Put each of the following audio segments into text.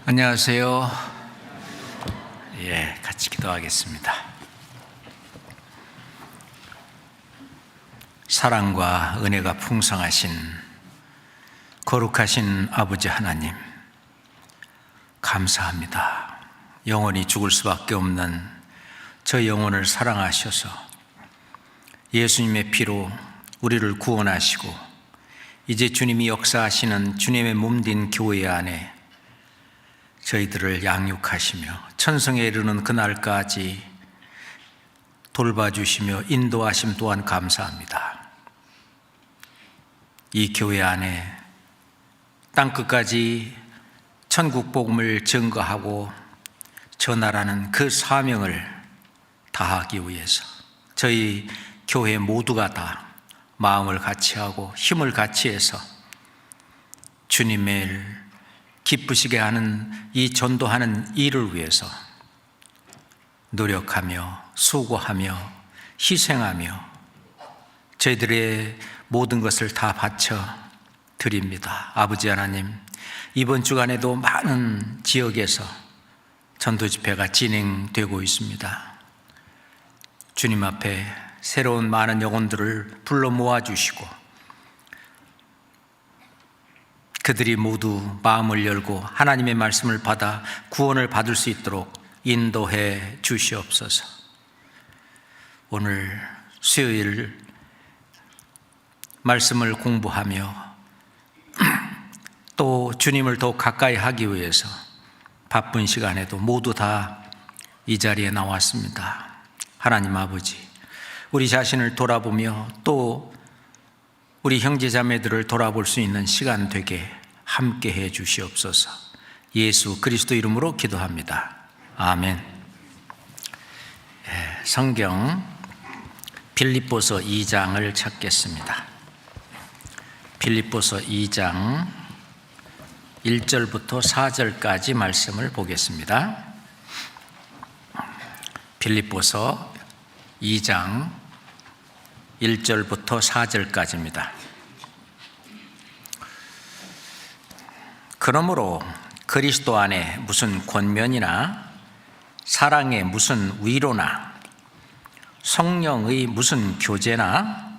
안녕하세요. 같이 기도하겠습니다. 사랑과 은혜가 풍성하신 거룩하신 아버지 하나님, 감사합니다. 영원히 죽을 수밖에 없는 저 영혼을 사랑하셔서 예수님의 피로 우리를 구원하시고 이제 주님이 역사하시는 주님의 몸된 교회 안에 저희들을 양육하시며 천성에 이르는 그날까지 돌봐주시며 인도하심 또한 감사합니다. 이 교회 안에 땅끝까지 천국 복음을 증거하고 전하라는 그 사명을 다하기 위해서 저희 교회 모두가 다 마음을 같이하고 힘을 같이해서 주님을 기쁘시게 하는 이 전도하는 일을 위해서 노력하며 수고하며 희생하며 저희들의 모든 것을 다 바쳐 드립니다. 아버지 하나님, 이번 주간에도 많은 지역에서 전도 집회가 진행되고 있습니다. 주님 앞에 새로운 많은 영혼들을 불러 모아주시고 그들이 모두 마음을 열고 하나님의 말씀을 받아 구원을 받을 수 있도록 인도해 주시옵소서. 오늘 수요일 말씀을 공부하며 또 주님을 더 가까이 하기 위해서 바쁜 시간에도 모두 다 이 자리에 나왔습니다. 하나님 아버지, 우리 자신을 돌아보며 또 우리 형제자매들을 돌아볼 수 있는 시간 되게 함께 해 주시옵소서. 예수 그리스도 이름으로 기도합니다. 아멘. 성경 빌립보서 2장을 찾겠습니다. 빌립보서 2장 1절부터 4절까지 말씀을 보겠습니다. 빌립보서 2장 1절부터 4절까지입니다. 그러므로 그리스도 안에 무슨 권면이나 사랑의 무슨 위로나 성령의 무슨 교제나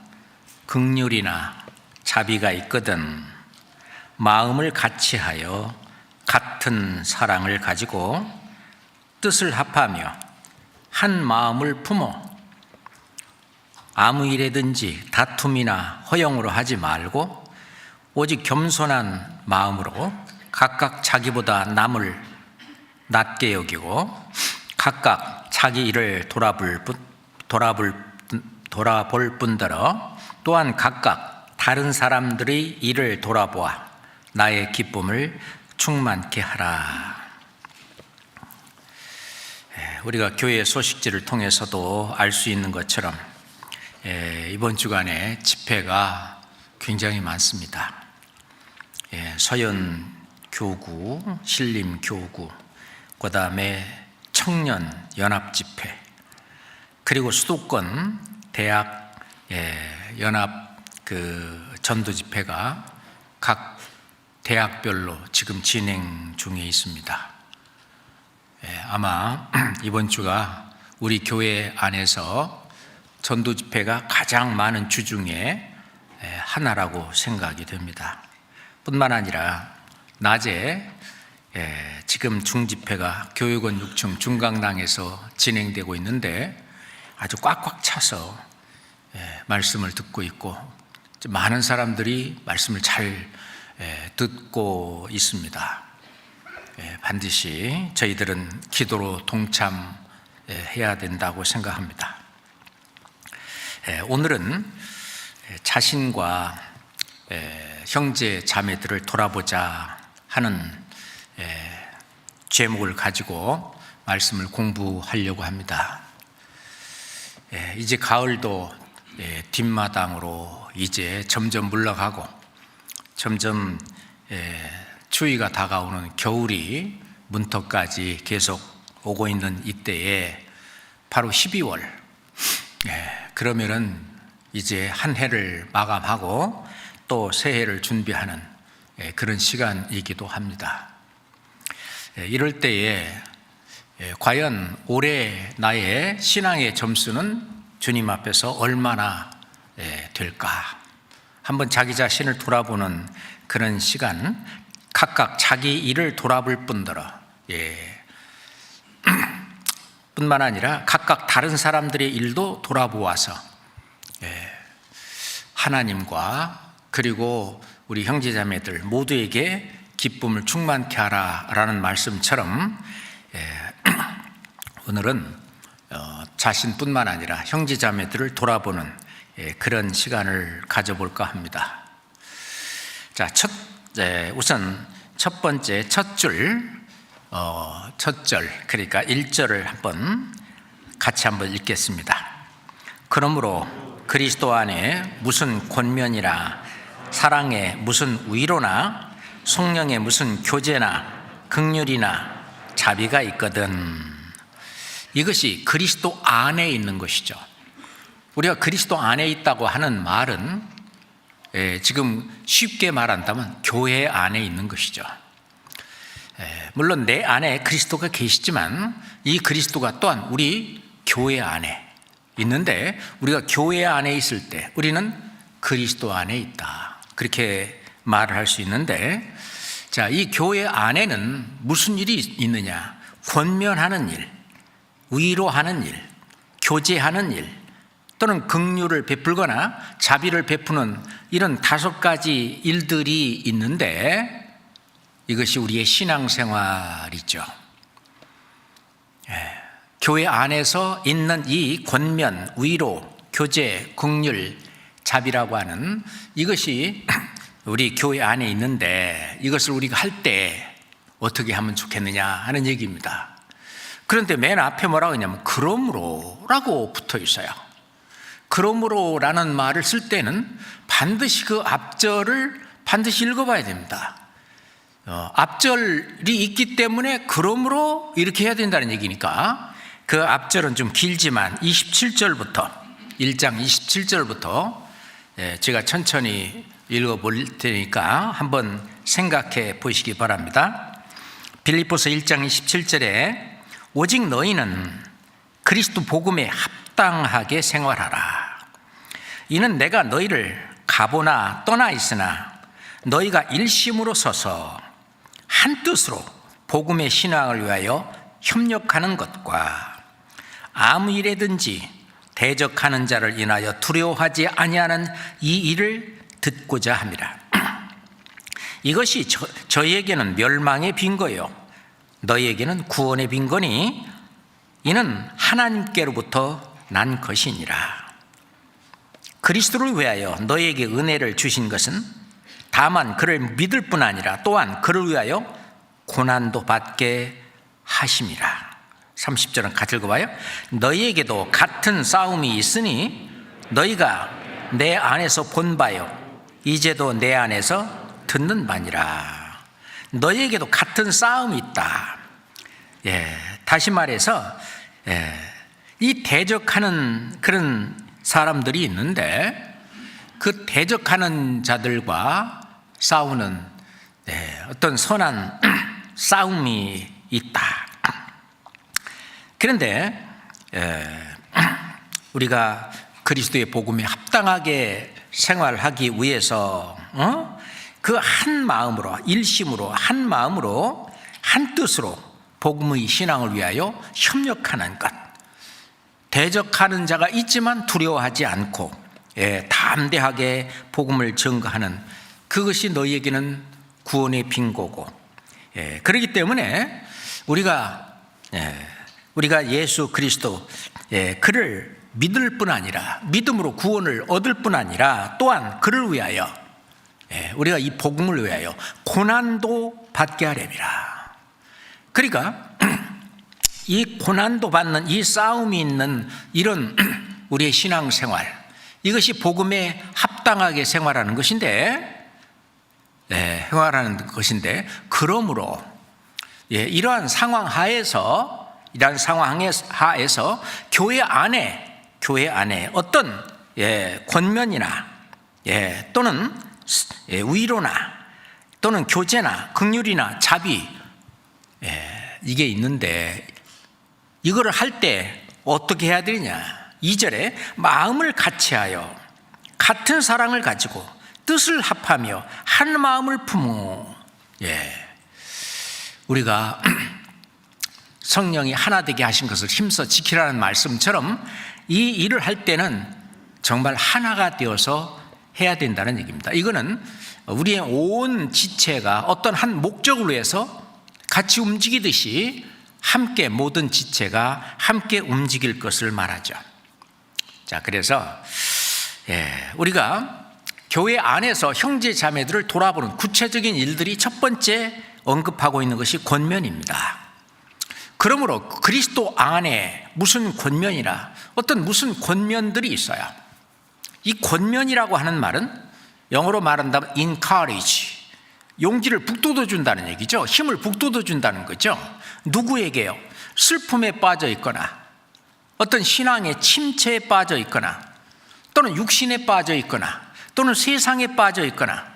긍휼이나 자비가 있거든 마음을 같이하여 같은 사랑을 가지고 뜻을 합하며 한 마음을 품어 아무 일에든지 다툼이나 허영으로 하지 말고 오직 겸손한 마음으로 각각 자기보다 남을 낮게 여기고 각각 자기 일을 돌아볼 뿐더러 또한 각각 다른 사람들의 일을 돌아보아 나의 기쁨을 충만케 하라. 우리가 교회 소식지를 통해서도 알 수 있는 것처럼 이번 주간에 집회가 굉장히 많습니다. 서연교구, 신림교구, 그 다음에 청년연합집회, 그리고 수도권 대학 연합 전도집회가 각 대학별로 지금 진행 중에 있습니다. 아마 이번 주가 우리 교회 안에서 전도 집회가 가장 많은 주 중에 하나라고 생각이 됩니다. 뿐만 아니라 낮에 지금 중집회가 교육원 6층 중강당에서 진행되고 있는데 아주 꽉꽉 차서 말씀을 듣고 있고 많은 사람들이 말씀을 잘 듣고 있습니다. 반드시 저희들은 기도로 동참해야 된다고 생각합니다. 오늘은 자신과 형제 자매들을 돌아보자 하는 제목을 가지고 말씀을 공부하려고 합니다. 이제 가을도 뒷마당으로 이제 점점 물러가고 점점 추위가 다가오는 겨울이 문턱까지 계속 오고 있는 이때에 바로 12월, 그러면은 이제 한 해를 마감하고 또 새해를 준비하는 그런 시간이기도 합니다. 이럴 때에 과연 올해 나의 신앙의 점수는 주님 앞에서 얼마나 될까? 한번 자기 자신을 돌아보는 그런 시간, 각각 자기 일을 돌아볼 뿐더러 뿐만 아니라 각각 다른 사람들의 일도 돌아보아서 하나님과 그리고 우리 형제자매들 모두에게 기쁨을 충만케 하라라는 말씀처럼 오늘은 자신뿐만 아니라 형제자매들을 돌아보는 그런 시간을 가져볼까 합니다. 자, 우선 첫 번째 첫 절 그러니까 1절을 같이 한번 읽겠습니다. 그러므로 그리스도 안에 무슨 권면이나 사랑에 무슨 위로나 성령에 무슨 교제나 긍휼이나 자비가 있거든. 이것이 그리스도 안에 있는 것이죠. 우리가 그리스도 안에 있다고 하는 말은 지금 쉽게 말한다면 교회 안에 있는 것이죠. 물론 내 안에 그리스도가 계시지만 이 그리스도가 또한 우리 교회 안에 있는데, 우리가 교회 안에 있을 때 우리는 그리스도 안에 있다, 그렇게 말을 할 수 있는데, 자, 이 교회 안에는 무슨 일이 있느냐? 권면하는 일, 위로하는 일, 교제하는 일, 또는 긍휼을 베풀거나 자비를 베푸는 이런 5가지 일들이 있는데, 이것이 우리의 신앙생활이죠. 교회 안에서 있는 이 권면, 위로, 교제, 긍휼, 자비라고 하는 이것이 우리 교회 안에 있는데, 이것을 우리가 할 때 어떻게 하면 좋겠느냐 하는 얘기입니다. 그런데 맨 앞에 뭐라고 하냐면 그러므로 라고 붙어 있어요. 그러므로라는 말을 쓸 때는 반드시 그 앞절을 반드시 읽어봐야 됩니다. 앞절이 있기 때문에 그러므로 이렇게 해야 된다는 얘기니까, 그 앞절은 좀 길지만 27절부터 1장 27절부터 제가 천천히 읽어볼 테니까 한번 생각해 보시기 바랍니다. 빌립보서 1장 27절에 오직 너희는 그리스도 복음에 합당하게 생활하라. 이는 내가 너희를 가보나 떠나 있으나 너희가 일심으로 서서 한 뜻으로 복음의 신앙을 위하여 협력하는 것과 아무 일에든지 대적하는 자를 인하여 두려워하지 아니하는 이 일을 듣고자 함이라. 이것이 저희에게는 멸망의 빈거요 너희에게는 구원의 빈거니 이는 하나님께로부터 난 것이니라. 그리스도를 위하여 너희에게 은혜를 주신 것은 다만 그를 믿을 뿐 아니라 또한 그를 위하여 고난도 받게 하심이라. 30절은 같이 읽어봐요. 너희에게도 같은 싸움이 있으니 너희가 내 안에서 본 바요 이제도 내 안에서 듣는 바니라. 너희에게도 같은 싸움이 있다. 다시 말해서 이 대적하는 그런 사람들이 있는데, 그 대적하는 자들과 싸우는 어떤 선한 싸움이 있다. 그런데 우리가 그리스도의 복음에 합당하게 생활하기 위해서 그 한 마음으로, 일심으로, 한 마음으로, 한 뜻으로 복음의 신앙을 위하여 협력하는 것, 대적하는 자가 있지만 두려워하지 않고 담대하게 복음을 증거하는 그것이 너희에게는 구원의 빈고고, 그렇기 때문에 우리가 예수 그리스도 그를 믿을 뿐 아니라, 믿음으로 구원을 얻을 뿐 아니라 또한 그를 위하여, 우리가 이 복음을 위하여 고난도 받게 하렵니다. 그러니까 이 고난도 받는 이 싸움이 있는 이런 우리의 신앙생활, 이것이 복음에 합당하게 생활하는 것인데, 그러므로 이러한 상황 하에서 교회 안에 어떤 권면이나 또는 위로나 또는 교제나 긍휼이나 자비, 이게 있는데 이거를 할 때 어떻게 해야 되냐? 2절에 마음을 같이하여 같은 사랑을 가지고 뜻을 합하며 한 마음을 품어. 우리가 성령이 하나 되게 하신 것을 힘써 지키라는 말씀처럼 이 일을 할 때는 정말 하나가 되어서 해야 된다는 얘기입니다. 이거는 우리의 온 지체가 어떤 한 목적을 위해서 같이 움직이듯이 함께 모든 지체가 함께 움직일 것을 말하죠. 자, 그래서 우리가 교회 안에서 형제 자매들을 돌아보는 구체적인 일들이 첫 번째 언급하고 있는 것이 권면입니다. 그러므로 그리스도 안에 무슨 권면이나 어떤 무슨 권면들이 있어요. 이 권면이라고 하는 말은 영어로 말한다면 encourage, 용기를 북돋워 준다는 얘기죠. 힘을 북돋워 준다는 거죠. 누구에게요? 슬픔에 빠져 있거나 어떤 신앙의 침체에 빠져 있거나 또는 육신에 빠져 있거나 또는 세상에 빠져 있거나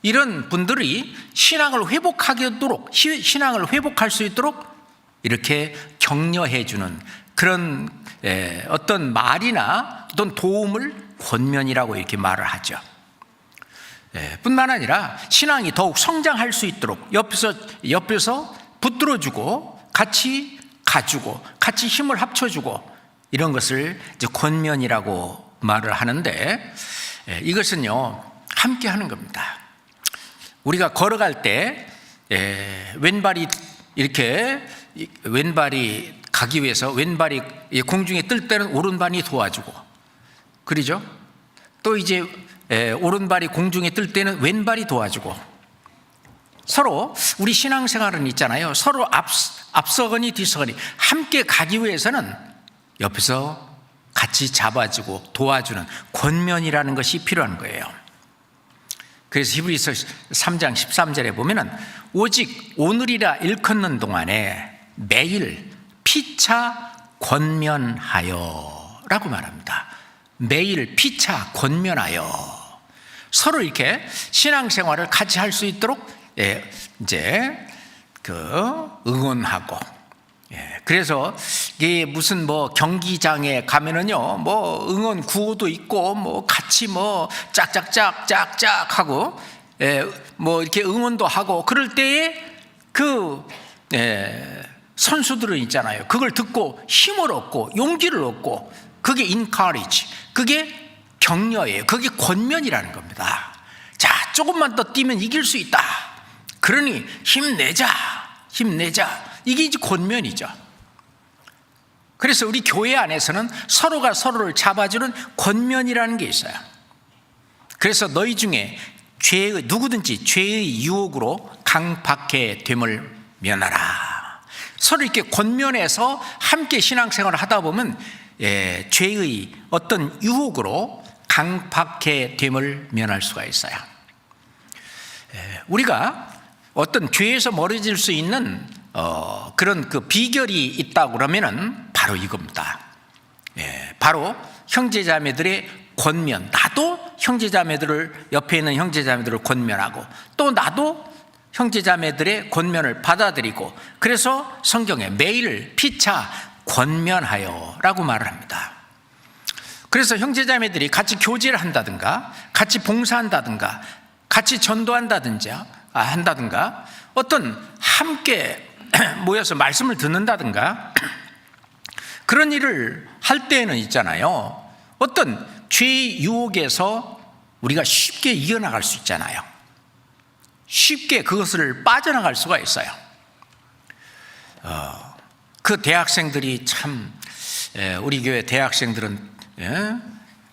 이런 분들이 신앙을 회복하도록, 신앙을 회복할 수 있도록 이렇게 격려해 주는 그런 어떤 말이나 어떤 도움을 권면이라고 이렇게 말을 하죠. 뿐만 아니라 신앙이 더욱 성장할 수 있도록 옆에서 붙들어주고 같이 가주고 같이 힘을 합쳐주고 이런 것을 이제 권면이라고 말을 하는데 이것은요 함께 하는 겁니다. 우리가 걸어갈 때 왼발이 이렇게 왼발이 가기 위해서 왼발이 공중에 뜰 때는 오른발이 도와주고 그러죠. 또 이제 오른발이 공중에 뜰 때는 왼발이 도와주고 서로 우리 신앙생활은 있잖아요. 서로 앞서거니 뒤서거니 함께 가기 위해서는 옆에서 같이 잡아주고 도와주는 권면이라는 것이 필요한 거예요. 그래서 히브리서 3장 13절에 보면은 오직 오늘이라 일컫는 동안에 매일 피차 권면하여 라고 말합니다. 매일 피차 권면하여 서로 이렇게 신앙생활을 같이 할 수 있도록 이제 응원하고 그래서 이게 무슨 뭐 경기장에 가면은요 뭐 응원 구호도 있고 뭐 같이 뭐 짝짝짝 하고 뭐 이렇게 응원도 하고 그럴 때에 선수들은 있잖아요. 그걸 듣고 힘을 얻고 용기를 얻고 그게 encourage, 그게 격려예요. 그게 권면이라는 겁니다. 자, 조금만 더 뛰면 이길 수 있다. 그러니 힘내자. 이게 이제 권면이죠. 그래서 우리 교회 안에서는 서로가 서로를 잡아주는 권면이라는 게 있어요. 그래서 너희 중에 누구든지 죄의 유혹으로 강박해 됨을 면하라. 서로 이렇게 권면해서 함께 신앙생활을 하다 보면 죄의 어떤 유혹으로 강박해 됨을 면할 수가 있어요. 우리가 어떤 죄에서 멀어질 수 있는 그런 그 비결이 있다고 그러면은 바로 이겁니다. 바로 형제자매들의 권면. 나도 형제자매들을 옆에 있는 형제자매들을 권면하고 또 나도 형제자매들의 권면을 받아들이고 그래서 성경에 매일 피차 권면하여라고 말을 합니다. 그래서 형제자매들이 같이 교제를 한다든가 같이 봉사한다든가 같이 전도한다든가 어떤 함께 모여서 말씀을 듣는다든가 그런 일을 할 때에는 있잖아요. 어떤 죄의 유혹에서 우리가 쉽게 이겨나갈 수 있잖아요. 쉽게 그것을 빠져나갈 수가 있어요. 그 대학생들이 참 우리 교회 대학생들은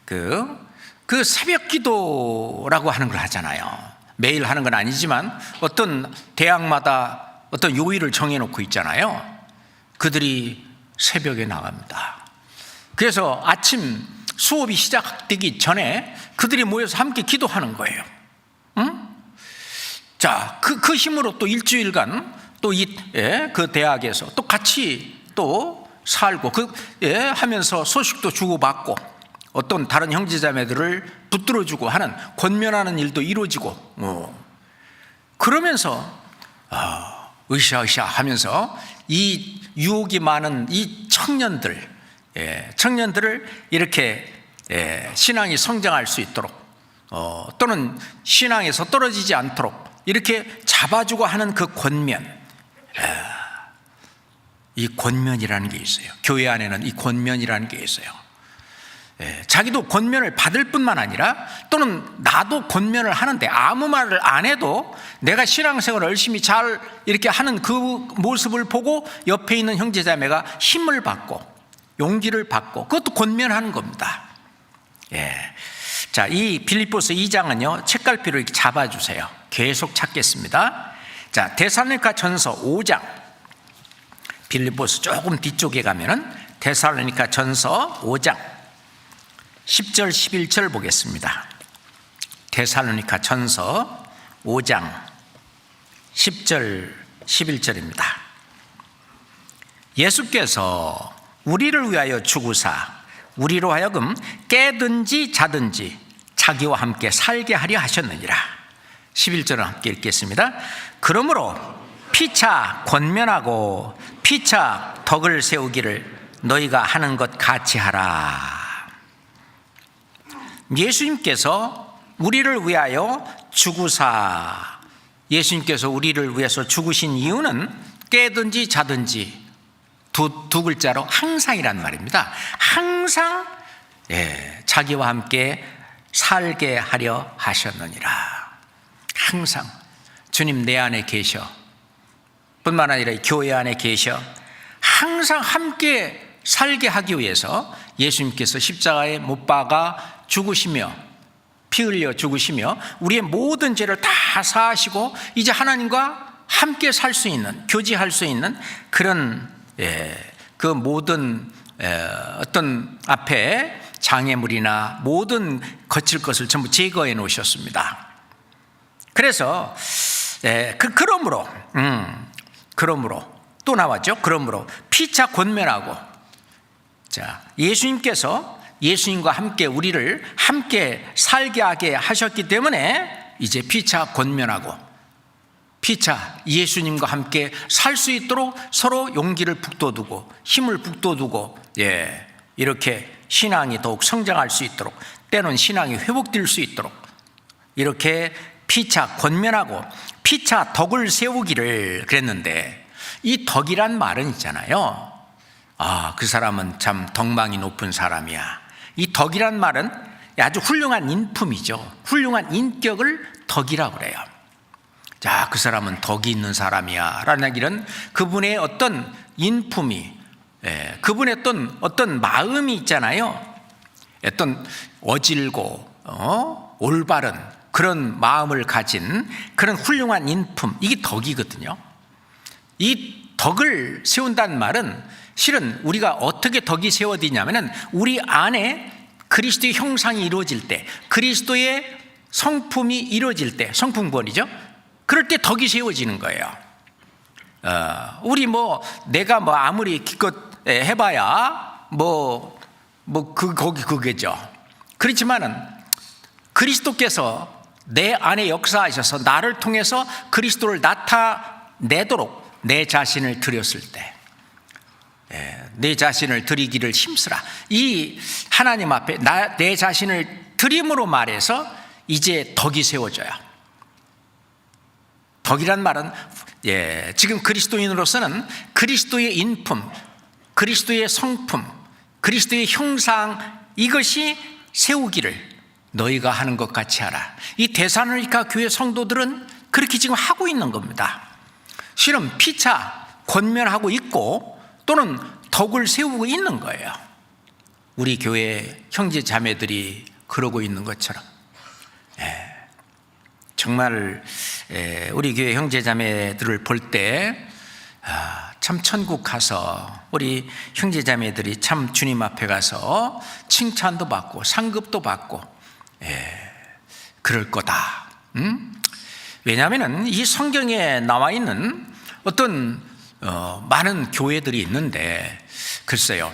그 새벽 기도라고 하는 걸 하잖아요. 매일 하는 건 아니지만 어떤 대학마다 어떤 요일을 정해놓고 있잖아요. 그들이 새벽에 나갑니다. 그래서 아침 수업이 시작되기 전에 그들이 모여서 함께 기도하는 거예요. 응? 자, 그 힘으로 또 일주일간 또 그 대학에서 또 같이 또 살고 하면서 소식도 주고받고 어떤 다른 형제자매들을 붙들어주고 하는 권면하는 일도 이루어지고 그러면서 으쌰으쌰 하면서 이 유혹이 많은 이 청년들을 이렇게 신앙이 성장할 수 있도록 또는 신앙에서 떨어지지 않도록 이렇게 잡아주고 하는 그 권면, 이 권면이라는 게 있어요. 교회 안에는 이 권면이라는 게 있어요. 자기도 권면을 받을 뿐만 아니라 또는 나도 권면을 하는데 아무 말을 안 해도 내가 신앙생활을 열심히 잘 이렇게 하는 그 모습을 보고 옆에 있는 형제자매가 힘을 받고 용기를 받고 그것도 권면하는 겁니다. 자, 이 빌립보서 2장은요 책갈피로 이렇게 잡아주세요. 계속 찾겠습니다. 자, 데살로니가 전서 5장, 빌립보서 조금 뒤쪽에 가면은 데살로니가 전서 5장 10절 11절 보겠습니다. 데살로니가 전서 5장 10절 11절입니다. 예수께서 우리를 위하여 죽으사 우리로 하여금 깨든지 자든지 자기와 함께 살게 하려 하셨느니라. 11절을 함께 읽겠습니다. 그러므로 피차 권면하고 피차 덕을 세우기를 너희가 하는 것 같이 하라. 예수님께서 우리를 위하여 죽으사, 예수님께서 우리를 위해서 죽으신 이유는 깨든지 자든지 두 글자로 항상이란 말입니다. 항상 자기와 함께 살게 하려 하셨느니라. 항상 주님 내 안에 계셔 뿐만 아니라 교회 안에 계셔 항상 함께 살게 하기 위해서 예수님께서 십자가에 못 박아 죽으시며 피 흘려 죽으시며 우리의 모든 죄를 다 사하시고 이제 하나님과 함께 살 수 있는, 교제할 수 있는 그런 그 모든 어떤 앞에 장애물이나 모든 거칠 것을 전부 제거해 놓으셨습니다. 그래서 그러므로 또 나왔죠. 그러므로 피차 권면하고, 자, 예수님과 함께 우리를 함께 살게 하게 하셨기 때문에 이제 피차 권면하고 피차 예수님과 함께 살 수 있도록 서로 용기를 북돋우고 힘을 북돋우고 이렇게 신앙이 더욱 성장할 수 있도록 때로는 신앙이 회복될 수 있도록 이렇게 피차 권면하고 피차 덕을 세우기를 그랬는데, 이 덕이란 말은 있잖아요. 그 사람은 참 덕망이 높은 사람이야. 이 덕이란 말은 아주 훌륭한 인품이죠. 훌륭한 인격을 덕이라고 그래요. 자, 그 사람은 덕이 있는 사람이야 라는 얘기는 그분의 어떤 인품이, 그분의 어떤 마음이 있잖아요. 어떤 어질고 올바른 그런 마음을 가진 그런 훌륭한 인품, 이게 덕이거든요. 이 덕을 세운다는 말은 실은 우리가 어떻게 덕이 세워지냐면은 우리 안에 그리스도의 형상이 이루어질 때, 그리스도의 성품이 이루어질 때, 성품권이죠. 그럴 때 덕이 세워지는 거예요. 우리 내가 아무리 기껏 해봐야 그게죠. 그렇지만은 그리스도께서 내 안에 역사하셔서 나를 통해서 그리스도를 나타내도록 내 자신을 드렸을 때, 내 자신을 드리기를 힘쓰라. 이 하나님 앞에 내 자신을 드림으로 말해서 이제 덕이 세워져요. 덕이란 말은 지금 그리스도인으로서는 그리스도의 인품, 그리스도의 성품, 그리스도의 형상, 이것이 세우기를 너희가 하는 것 같이 하라. 이 데살로니가 교회 성도들은 그렇게 지금 하고 있는 겁니다. 실은 피차 권면하고 있고 또는 덕을 세우고 있는 거예요. 우리 교회 형제 자매들이 그러고 있는 것처럼. 정말 우리 교회 형제 자매들을 볼 때 참 천국 가서 우리 형제 자매들이 참 주님 앞에 가서 칭찬도 받고 상급도 받고 그럴 거다. 왜냐하면 이 성경에 나와 있는 어떤 많은 교회들이 있는데, 글쎄요,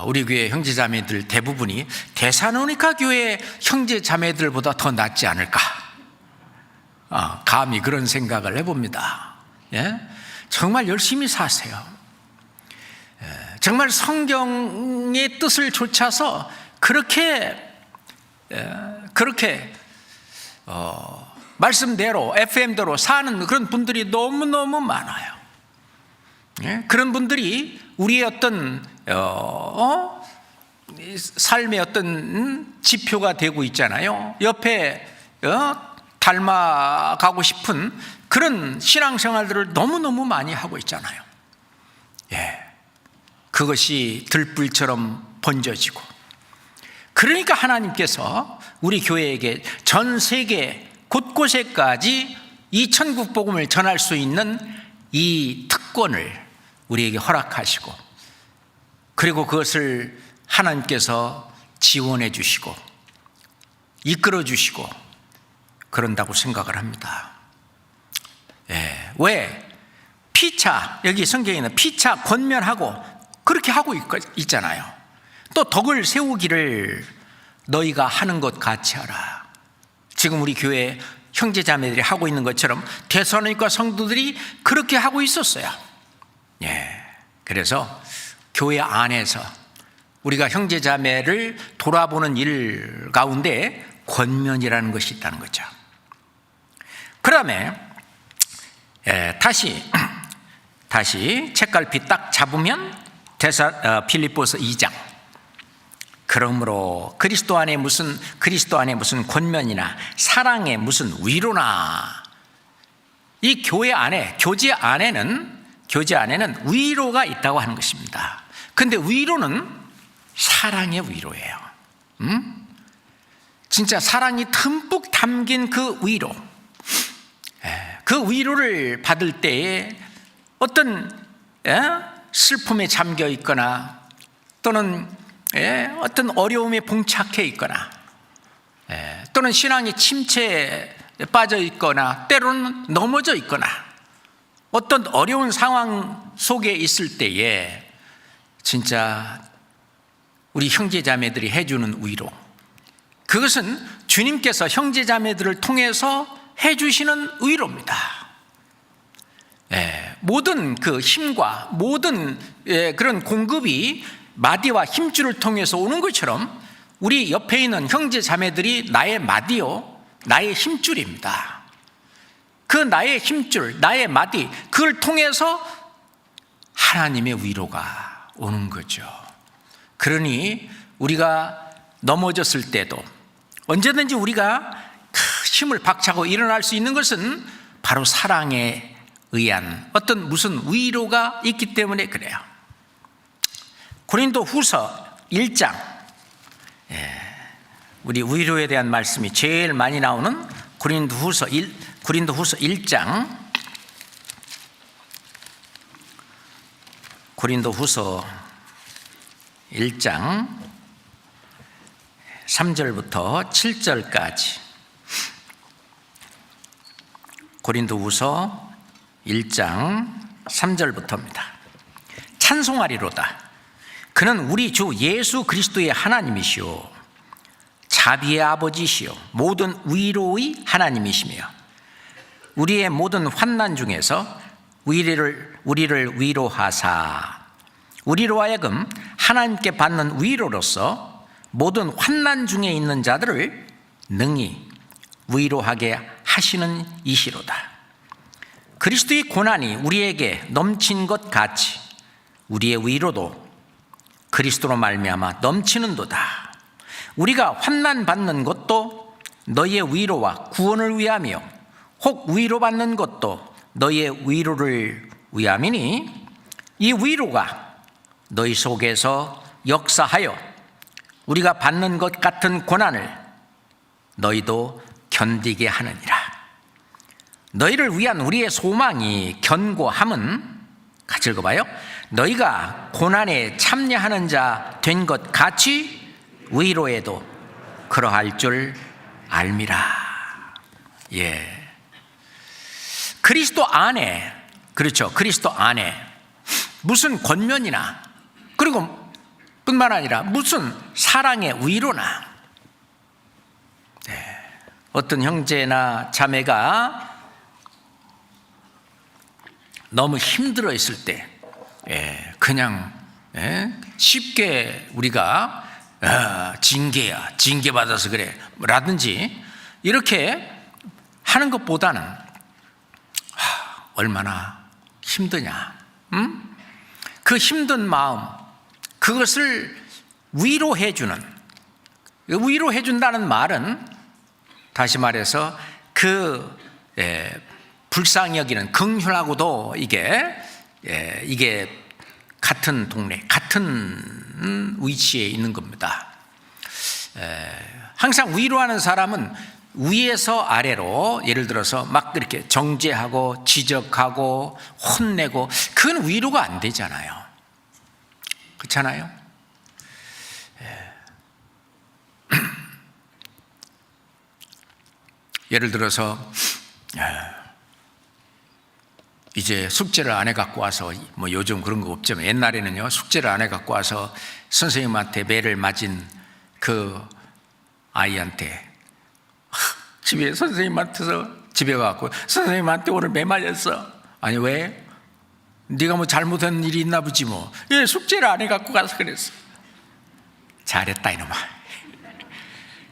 우리 교회 형제 자매들 대부분이 데살로니가 교회 형제 자매들보다 더 낫지 않을까, 감히 그런 생각을 해봅니다. 예? 정말 열심히 사세요. 정말 성경의 뜻을 좇아서 그렇게 말씀대로 FM대로 사는 그런 분들이 너무너무 많아요. 예? 그런 분들이 우리의 어떤 삶의 어떤 지표가 되고 있잖아요. 옆에 닮아가고 싶은 그런 신앙생활들을 너무너무 많이 하고 있잖아요. 예. 그것이 들불처럼 번져지고, 그러니까 하나님께서 우리 교회에게 전 세계 곳곳에까지 이 천국 복음을 전할 수 있는 이 특권을 우리에게 허락하시고, 그리고 그것을 하나님께서 지원해 주시고 이끌어 주시고 그런다고 생각을 합니다. 예. 왜? 피차, 여기 성경에는 피차 권면하고 그렇게 하고 있잖아요. 또 덕을 세우기를 너희가 하는 것 같이 하라. 지금 우리 교회 형제자매들이 하고 있는 것처럼 데살로니가 성도들이 그렇게 하고 있었어요. 예. 그래서 교회 안에서 우리가 형제자매를 돌아보는 일 가운데 권면이라는 것이 있다는 거죠. 그 다음에 다시 책갈피 딱 잡으면 빌립보서 2장. 그러므로 그리스도 안에 무슨 권면이나 사랑에 무슨 위로나, 이 교회 안에, 교제 안에는 위로가 있다고 하는 것입니다. 근데 위로는 사랑의 위로예요. 진짜 사랑이 듬뿍 담긴 그 위로, 그 위로를 받을 때에 어떤 슬픔에 잠겨 있거나 또는 어떤 어려움에 봉착해 있거나 또는 신앙의 침체에 빠져 있거나 때로는 넘어져 있거나 어떤 어려운 상황 속에 있을 때에 진짜 우리 형제자매들이 해주는 위로, 그것은 주님께서 형제자매들을 통해서 해주시는 위로입니다. 모든 그 힘과 모든 그런 공급이 마디와 힘줄을 통해서 오는 것처럼 우리 옆에 있는 형제자매들이 나의 마디요, 나의 힘줄입니다. 그 나의 힘줄, 나의 마디, 그걸 통해서 하나님의 위로가 오는 거죠. 그러니 우리가 넘어졌을 때도 언제든지 우리가 힘을 박차고 일어날 수 있는 것은 바로 사랑에 의한 어떤 무슨 위로가 있기 때문에 그래요. 고린도 후서 1장, 우리 위로에 대한 말씀이 제일 많이 나오는 고린도 후서 1장, 고린도 후서 1장 3절부터 7절까지, 고린도 후서 1장 3절부터입니다. 찬송하리로다. 그는 우리 주 예수 그리스도의 하나님이시오, 자비의 아버지시오, 모든 위로의 하나님이시며 우리의 모든 환난 중에서 우리를 위로하사 우리로 하여금 하나님께 받는 위로로서 모든 환난 중에 있는 자들을 능히 위로하게 하시는 이시로다. 그리스도의 고난이 우리에게 넘친 것 같이 우리의 위로도 그리스도로 말미암아 넘치는도다. 우리가 환난 받는 것도 너희의 위로와 구원을 위하며 혹 위로받는 것도 너희의 위로를 위함이니 이 위로가 너희 속에서 역사하여 우리가 받는 것 같은 고난을 너희도 견디게 하느니라. 너희를 위한 우리의 소망이 견고함은, 같이 읽어봐요. 너희가 고난에 참여하는 자 된 것 같이 위로에도 그러할 줄 알미라. 예. 그리스도 안에, 그렇죠. 그리스도 안에 무슨 권면이나, 그리고 뿐만 아니라 무슨 사랑의 위로나, 어떤 형제나 자매가 너무 힘들어 있을 때 그냥 쉽게 우리가 징계야, 징계받아서 그래 라든지 이렇게 하는 것보다는 얼마나 힘드냐, 그 힘든 마음, 그것을 위로해 준다는 말은 다시 말해서 그 불쌍히 여기는 긍휼하고도 이게 같은 동네, 같은 위치에 있는 겁니다. 항상 위로하는 사람은 위에서 아래로, 예를 들어서 막 이렇게 정죄하고 지적하고 혼내고, 그건 위로가 안 되잖아요. 그렇잖아요? 예를 들어서 이제 숙제를 안 해갖고 와서, 뭐 요즘 그런 거 없지만 옛날에는요, 숙제를 안 해갖고 와서 선생님한테 매를 맞은 그 아이한테 집에 선생님한테서 집에 가갖고 선생님한테 오늘 매 맞았어. 아니 왜? 네가 뭐 잘못한 일이 있나 보지 뭐. 예, 숙제를 안 해갖고 가서 그랬어. 잘했다 이놈아.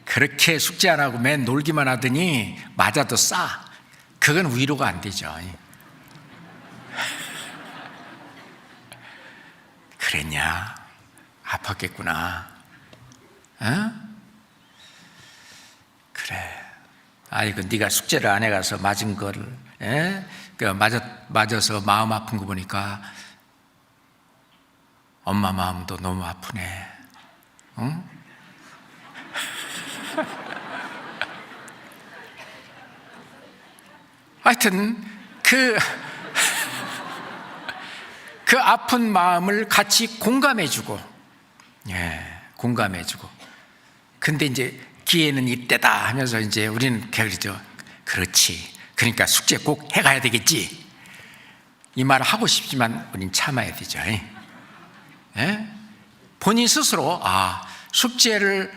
그렇게 숙제 안 하고 맨 놀기만 하더니 맞아도 싸. 그건 위로가 안 되죠. 그랬냐? 아팠겠구나. 어? 그래. 아이고, 네가 숙제를 안 해가서 맞은 거를, 맞아서 마음 아픈 거 보니까 엄마 마음도 너무 아프네. 응? 하여튼 그 아픈 마음을 같이 공감해주고, 공감해주고. 근데 이제 기회는 이때다 하면서 이제 우리는 그러죠. 그렇지. 그러니까 숙제 꼭 해가야 되겠지. 이 말을 하고 싶지만 우린 참아야 되죠. 본인 스스로 숙제를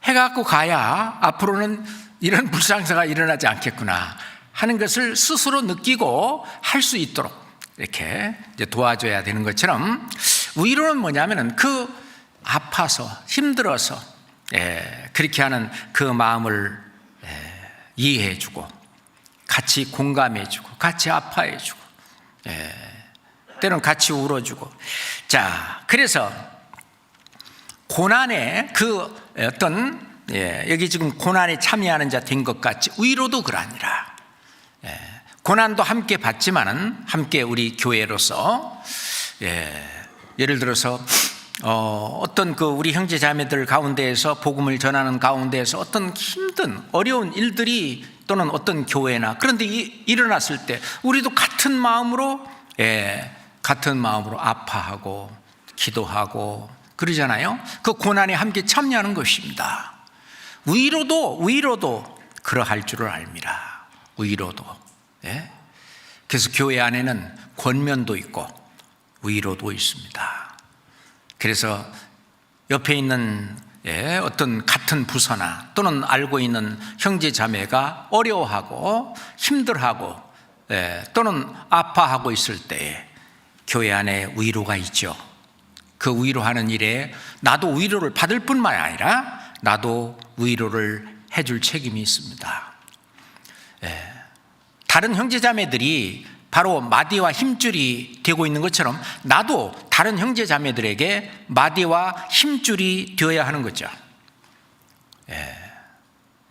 해갖고 가야 앞으로는 이런 불상사가 일어나지 않겠구나 하는 것을 스스로 느끼고 할 수 있도록 이렇게 이제 도와줘야 되는 것처럼, 위로는 뭐냐면은 그 아파서 힘들어서 그렇게 하는 그 마음을 이해해주고 같이 공감해주고 같이 아파해주고 때로는 같이 울어주고. 자, 그래서 고난에 그 어떤 여기 지금 고난에 참여하는 자 된 것 같이 위로도 그러하니라. 고난도 함께 받지만은 함께 우리 교회로서 예를 들어서 어떤 그 우리 형제 자매들 가운데에서 복음을 전하는 가운데에서 어떤 힘든 어려운 일들이 또는 어떤 교회나 그런데 일어났을 때 우리도 같은 마음으로 아파하고 기도하고 그러잖아요. 그 고난에 함께 참여하는 것입니다. 위로도 그러할 줄을 압니다. 위로도. 그래서 교회 안에는 권면도 있고 위로도 있습니다. 그래서 옆에 있는 어떤 같은 부서나 또는 알고 있는 형제 자매가 어려워하고 힘들어하고 또는 아파하고 있을 때에 교회 안에 위로가 있죠. 그 위로하는 일에 나도 위로를 받을 뿐만 아니라 나도 위로를 해줄 책임이 있습니다. 다른 형제자매들이 바로 마디와 힘줄이 되고 있는 것처럼 나도 다른 형제자매들에게 마디와 힘줄이 되어야 하는 거죠.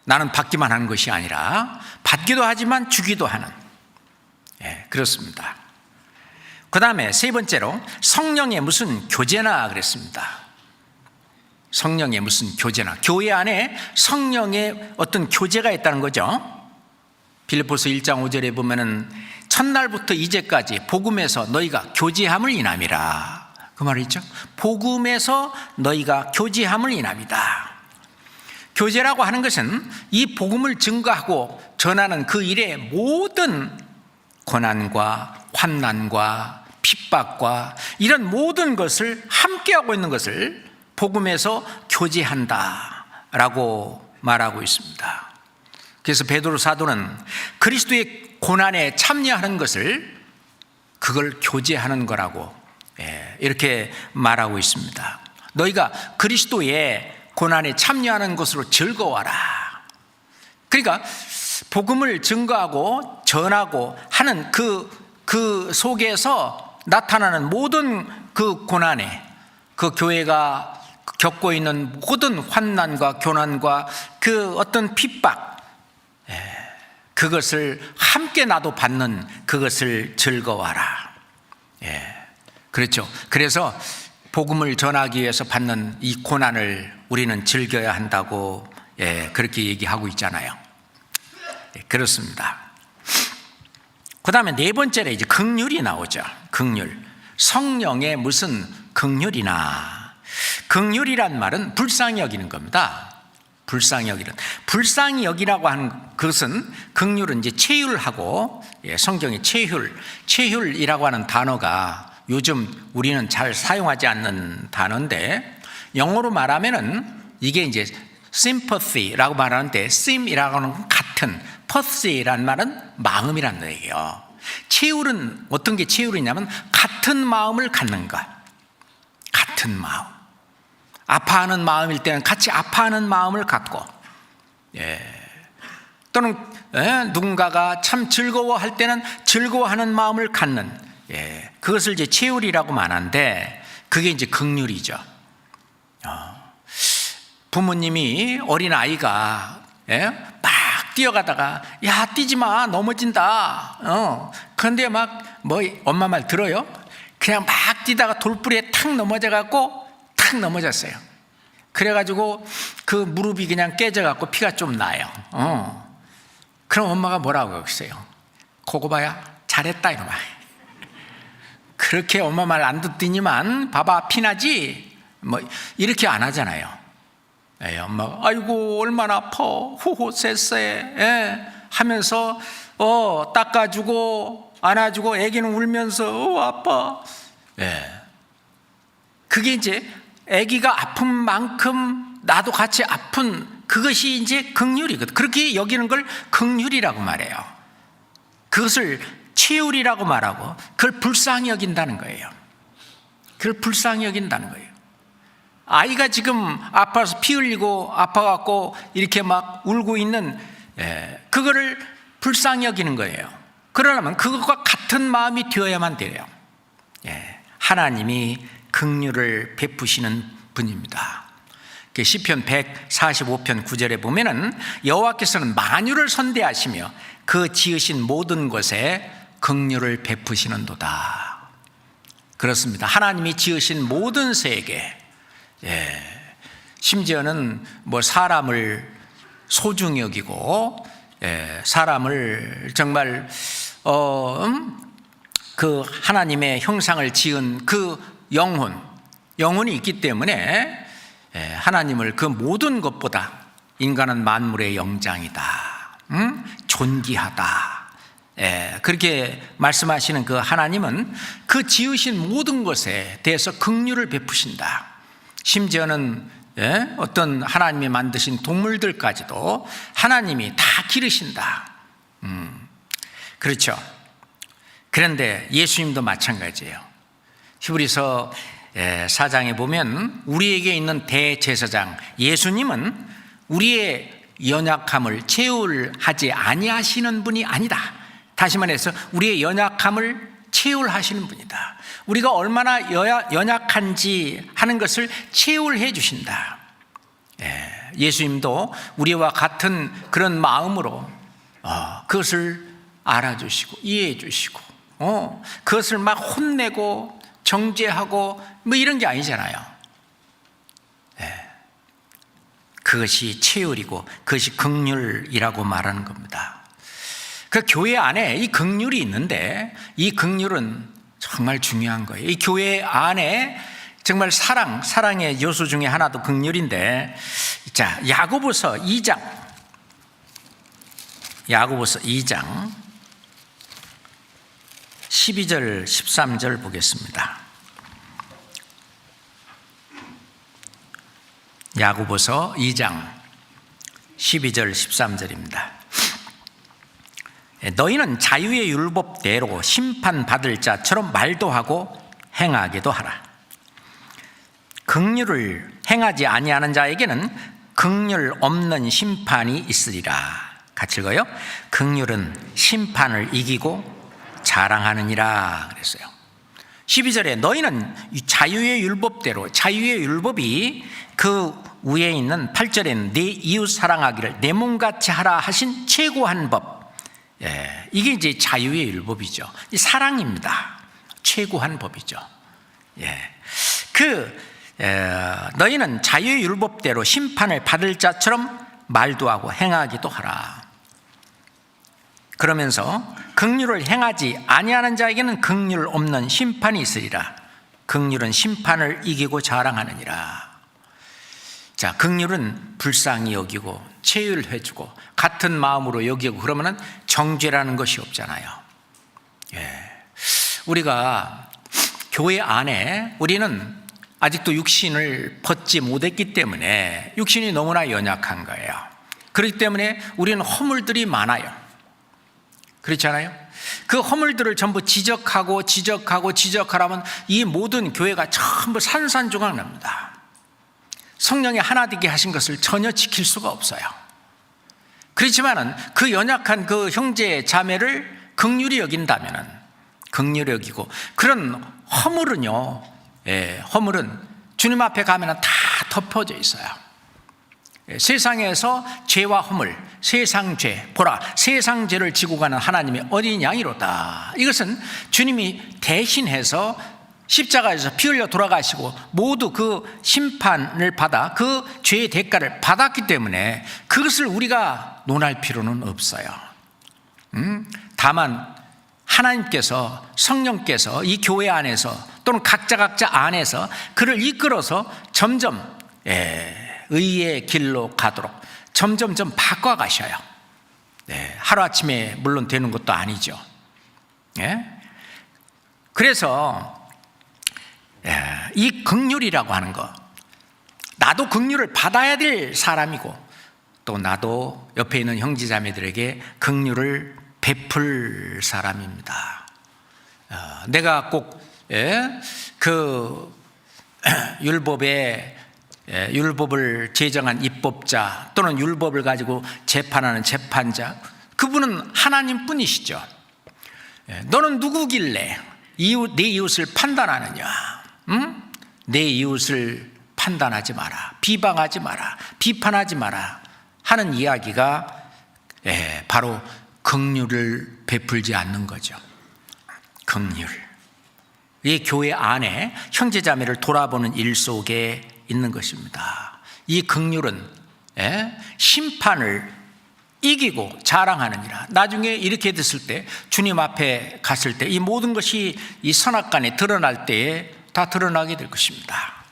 나는 받기만 하는 것이 아니라 받기도 하지만 주기도 하는. 그렇습니다. 그 다음에 세 번째로 성령의 무슨 교제나 그랬습니다. 성령의 무슨 교제나, 교회 안에 성령의 어떤 교제가 있다는 거죠. 빌립보서 1장 5절에 보면은 첫날부터 이제까지 복음에서 너희가 교제함을 인함이라, 그 말이 있죠. 복음에서 너희가 교제함을 인함이다. 교제라고 하는 것은 이 복음을 증거하고 전하는 그 일의 모든 고난과 환난과 핍박과 이런 모든 것을 함께하고 있는 것을 복음에서 교제한다라고 말하고 있습니다. 그래서 베드로 사도는 그리스도의 고난에 참여하는 것을 그걸 교제하는 거라고 이렇게 말하고 있습니다. 너희가 그리스도의 고난에 참여하는 것으로 즐거워하라. 그러니까 복음을 증거하고 전하고 하는 그 속에서 나타나는 모든 그 고난에, 그 교회가 겪고 있는 모든 환난과 교난과 그 어떤 핍박, 그것을 함께 나도 받는 그것을 즐거워하라. 그렇죠. 그래서 복음을 전하기 위해서 받는 이 고난을 우리는 즐겨야 한다고 그렇게 얘기하고 있잖아요. 그렇습니다. 그 다음에 네 번째로 이제 긍휼이 나오죠. 긍휼. 성령의 무슨 긍휼이나. 긍휼이란 말은 불쌍히 여기는 겁니다. 불쌍히 여기는. 불쌍히 여기라고 하는 것은, 긍휼은 이제 체휼하고, 성경의 체휼이라고 하는 단어가 요즘 우리는 잘 사용하지 않는 단어인데, 영어로 말하면은 이게 이제 sympathy라고 말하는데, sim이라고 하는 건 같은, pathy라는 말은 마음이라는 얘기예요. 체휼은 어떤 게 체휼이냐면 같은 마음을 갖는 것. 같은 마음. 아파하는 마음일 때는 같이 아파하는 마음을 갖고, 또는 누군가가 참 즐거워할 때는 즐거워하는 마음을 갖는, 그것을 이제 체휼이라고 말하는데, 그게 이제 긍휼이죠. 부모님이 어린 아이가 막 뛰어가다가 야 뛰지 마 넘어진다. 그런데 막 뭐 엄마 말 들어요? 그냥 막 뛰다가 돌부리에 탁 넘어져갖고 탁 넘어졌어요. 그래가지고 그 무릎이 그냥 깨져갖고 피가 좀 나요. 그럼 엄마가 뭐라고 하겠어요? 고고봐야 잘했다 이놈아. 그렇게 엄마 말 안 듣더니만 봐봐 피나지? 뭐 이렇게 안 하잖아요. 엄마가 아이고 얼마나 아파 호호 쎄쎄 하면서 닦아주고 안아주고 애기는 울면서 아빠. 그게 이제 애기가 아픈 만큼 나도 같이 아픈 그것이 이제 긍휼이거든. 그렇게 여기는 걸 긍휼이라고 말해요. 그것을 체휼이라고 말하고 그걸 불쌍히 여긴다는 거예요. 그걸 불쌍히 여긴다는 거예요. 아이가 지금 아파서 피 흘리고 아파갖고 이렇게 막 울고 있는 그거를 불쌍히 여기는 거예요. 그러려면 그것과 같은 마음이 되어야만 돼요. 하나님이 긍휼을 베푸시는 분입니다. 시편 145편 9절에 보면은 여호와께서는 만유를 선대하시며 그 지으신 모든 것에 긍휼을 베푸시는도다. 그렇습니다. 하나님이 지으신 모든 세계, 심지어는 뭐 사람을 소중히 여기고, 사람을 정말 그 하나님의 형상을 지은 그 영혼이 있기 때문에 하나님을 그 모든 것보다 인간은 만물의 영장이다, 존귀하다, 그렇게 말씀하시는 그 하나님은 그 지으신 모든 것에 대해서 긍휼을 베푸신다. 심지어는 어떤 하나님이 만드신 동물들까지도 하나님이 다 기르신다. 그렇죠. 그런데 예수님도 마찬가지예요. 히브리서 4장에 보면 우리에게 있는 대제사장 예수님은 우리의 연약함을 체휼하지 아니하시는 분이 아니다. 다시 말해서 우리의 연약함을 체휼하시는 분이다. 우리가 얼마나 연약한지 하는 것을 체휼해 주신다. 예수님도 우리와 같은 그런 마음으로 그것을 알아주시고 이해해 주시고, 그것을 막 혼내고 정죄하고 뭐 이런 게 아니잖아요. 그것이 체휼이고 그것이 긍휼이라고 말하는 겁니다. 그 교회 안에 이 긍휼이 있는데 이 긍휼은 정말 중요한 거예요. 이 교회 안에 정말 사랑의 요소 중에 하나도 긍휼인데, 자, 야고보서 2장 12절 13절 보겠습니다. 야고보서 2장 12절 13절입니다. 너희는 자유의 율법대로 심판받을 자처럼 말도 하고 행하기도 하라. 긍휼을 행하지 아니하는 자에게는 긍휼 없는 심판이 있으리라. 같이 읽어요. 긍휼은 심판을 이기고 자랑하느니라 그랬어요. 12절에 너희는 자유의 율법대로, 자유의 율법이 그 위에 있는 8절에는 내 이웃 사랑하기를 내 몸같이 하라 하신 최고한 법. 이게 이제 자유의 율법이죠. 사랑입니다. 최고한 법이죠. 너희는 자유의 율법대로 심판을 받을 자처럼 말도 하고 행하기도 하라. 그러면서 긍휼을 행하지 아니하는 자에게는 긍휼 없는 심판이 있으리라. 긍휼은 심판을 이기고 자랑하느니라. 자, 긍휼은 불쌍히 여기고 체휼해주고 같은 마음으로 여기고 그러면은 정죄라는 것이 없잖아요. 우리가 교회 안에 우리는 아직도 육신을 벗지 못했기 때문에 육신이 너무나 연약한 거예요. 그렇기 때문에 우리는 허물들이 많아요. 그렇잖아요. 그 허물들을 전부 지적하라면 이 모든 교회가 전부 산산조각 납니다. 성령이 하나 되게 하신 것을 전혀 지킬 수가 없어요. 그렇지만은 그 연약한 그 형제 자매를 긍휼히 여긴다면은 긍휼히 여기고, 그런 허물은요, 허물은 주님 앞에 가면은 다 덮어져 있어요. 세상에서 죄와 허물, 세상 죄, 보라 세상 죄를 지고 가는 하나님의 어린 양이로다. 이것은 주님이 대신해서 십자가에서 피 흘려 돌아가시고 모두 그 심판을 받아 그 죄의 대가를 받았기 때문에 그것을 우리가 논할 필요는 없어요. 다만 하나님께서, 성령께서 이 교회 안에서 또는 각자 안에서 그를 이끌어서 점점 의의 길로 가도록 점점 바꿔가셔요. 하루아침에 물론 되는 것도 아니죠. 그래서 이 긍휼이라고 하는 것, 나도 긍휼을 받아야 될 사람이고 또 나도 옆에 있는 형제자매들에게 긍휼을 베풀 사람입니다. 내가 꼭 그 율법을 제정한 입법자 또는 율법을 가지고 재판하는 재판자, 그분은 하나님뿐이시죠. 너는 누구길래 내 이웃을 판단하느냐? 내 이웃을 판단하지 마라, 비방하지 마라, 비판하지 마라 하는 이야기가 바로 긍휼을 베풀지 않는 거죠. 긍휼. 이 교회 안에 형제자매를 돌아보는 일 속에 있는 것입니다. 이 긍휼은 심판을 이기고 자랑하느니라. 나중에 이렇게 됐을 때, 주님 앞에 갔을 때 이 모든 것이 이 선악간에 드러날 때에 다 드러나게 될 것입니다.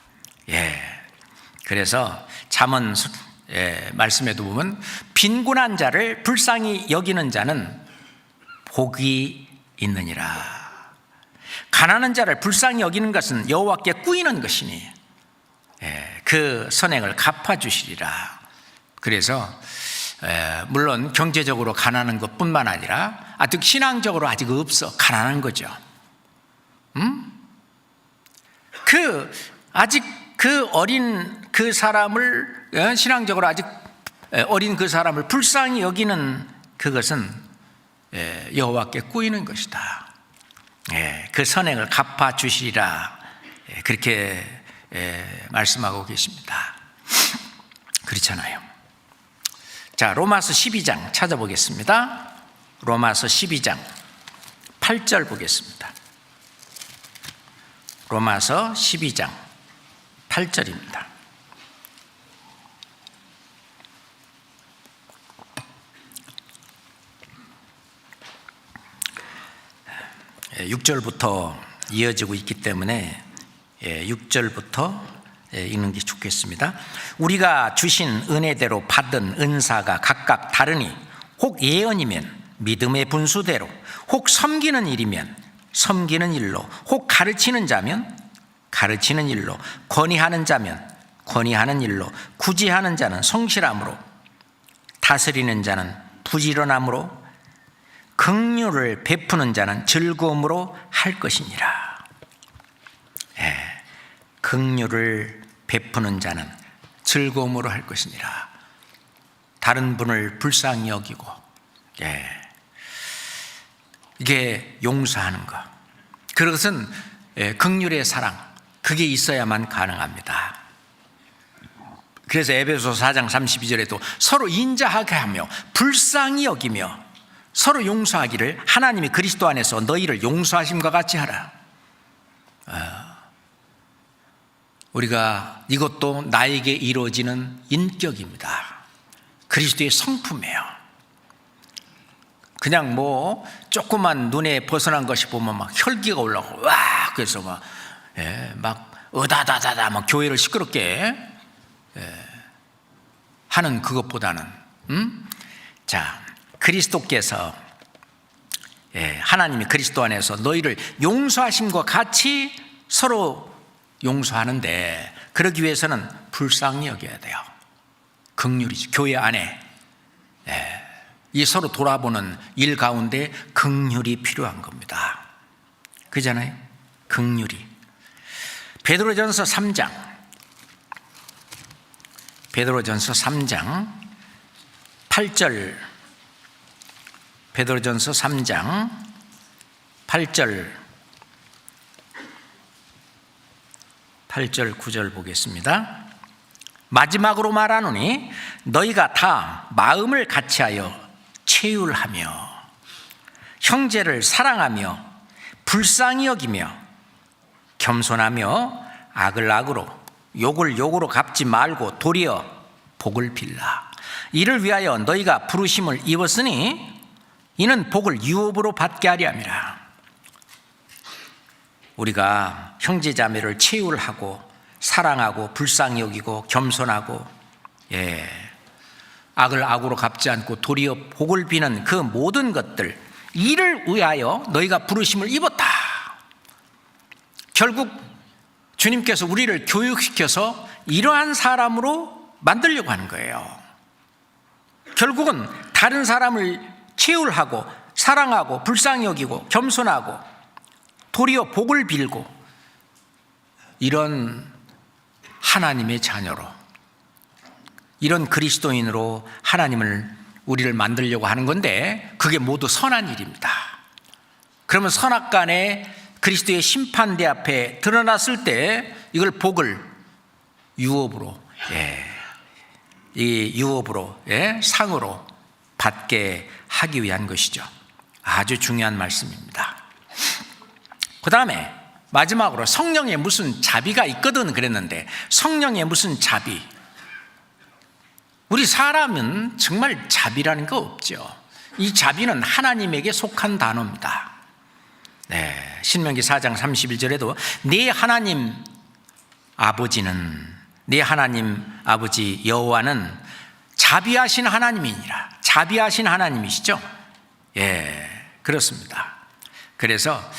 그래서 잠언 말씀에도 보면 빈곤한 자를 불쌍히 여기는 자는 복이 있느니라. 가난한 자를 불쌍히 여기는 것은 여호와께 꾸이는 것이니 그 선행을 갚아주시리라. 그래서 물론 경제적으로 가난한 것뿐만 아니라 아직 신앙적으로 아직 없어 가난한 거죠. 아직 그 어린 그 사람을, 신앙적으로 아직 어린 그 사람을 불쌍히 여기는 그것은 여호와께 꾸이는 것이다. 그 선행을 갚아주시리라. 그렇게 말씀하고 계십니다. 그렇잖아요. 자, 로마서 12장 찾아보겠습니다. 로마서 12장 8절 보겠습니다. 로마서 12장 8절입니다. 6절부터 이어지고 있기 때문에 6절부터 읽는 게 좋겠습니다. 우리가 주신 은혜대로 받은 은사가 각각 다르니 혹 예언이면 믿음의 분수대로, 혹 섬기는 일이면 섬기는 일로, 혹 가르치는 자면 가르치는 일로, 권위하는 자면 권위하는 일로, 구제하는 자는 성실함으로, 다스리는 자는 부지런함으로, 긍휼을 베푸는 자는 즐거움으로 할 것이니라. 긍휼을 베푸는 자는 즐거움으로 할 것이니라. 다른 분을 불쌍히 여기고, 이게 용서하는 것, 그것은 긍휼의 사랑, 그게 있어야만 가능합니다. 그래서 에베소서 4장 32절에도 서로 인자하게 하며 불쌍히 여기며 서로 용서하기를 하나님이 그리스도 안에서 너희를 용서하심과 같이 하라. 우리가 이것도 나에게 이루어지는 인격입니다. 그리스도의 성품이에요. 그냥 뭐 조그만 눈에 벗어난 것이 보면 막 혈기가 올라오고 와, 그래서 막 으다다다다 막 교회를 시끄럽게 하는 그것보다는 자, 그리스도께서 하나님이 그리스도 안에서 너희를 용서하심과 같이 서로 용서하는데, 그러기 위해서는 불쌍히 여겨야 돼요. 긍휼이죠. 교회 안에 이 서로 돌아보는 일 가운데 긍휼이 필요한 겁니다. 그잖아요. 긍휼이. 베드로전서 3장 8절, 베드로전서 3장 8절 9절 보겠습니다. 마지막으로 말하노니 너희가 다 마음을 같이하여 체휼하며 형제를 사랑하며 불쌍히 여기며 겸손하며 악을 악으로 욕을 욕으로 갚지 말고 도리어 복을 빌라. 이를 위하여 너희가 부르심을 입었으니 이는 복을 유업으로 받게 하려 함이라. 우리가 형제자매를 체휼하고 사랑하고 불쌍히 여기고 겸손하고 악을 악으로 갚지 않고 도리어 복을 비는 그 모든 것들, 이를 위하여 너희가 부르심을 입었다. 결국 주님께서 우리를 교육시켜서 이러한 사람으로 만들려고 하는 거예요. 결국은 다른 사람을 체휼하고 사랑하고 불쌍히 여기고 겸손하고 도리어 복을 빌고, 이런 하나님의 자녀로, 이런 그리스도인으로 우리를 만들려고 하는 건데, 그게 모두 선한 일입니다. 그러면 선악간에 그리스도의 심판대 앞에 드러났을 때 이걸 복을 유업으로, 이 유업으로, 상으로 받게 하기 위한 것이죠. 아주 중요한 말씀입니다. 그 다음에 마지막으로 성령에 무슨 자비가 있거든 그랬는데, 성령에 무슨 자비? 우리 사람은 정말 자비라는 거 없죠. 이 자비는 하나님에게 속한 단어입니다. 신명기 4장 31절에도 네 하나님 아버지 여호와는 자비하신 하나님이니라. 자비하신 하나님이시죠. 그렇습니다. 그래서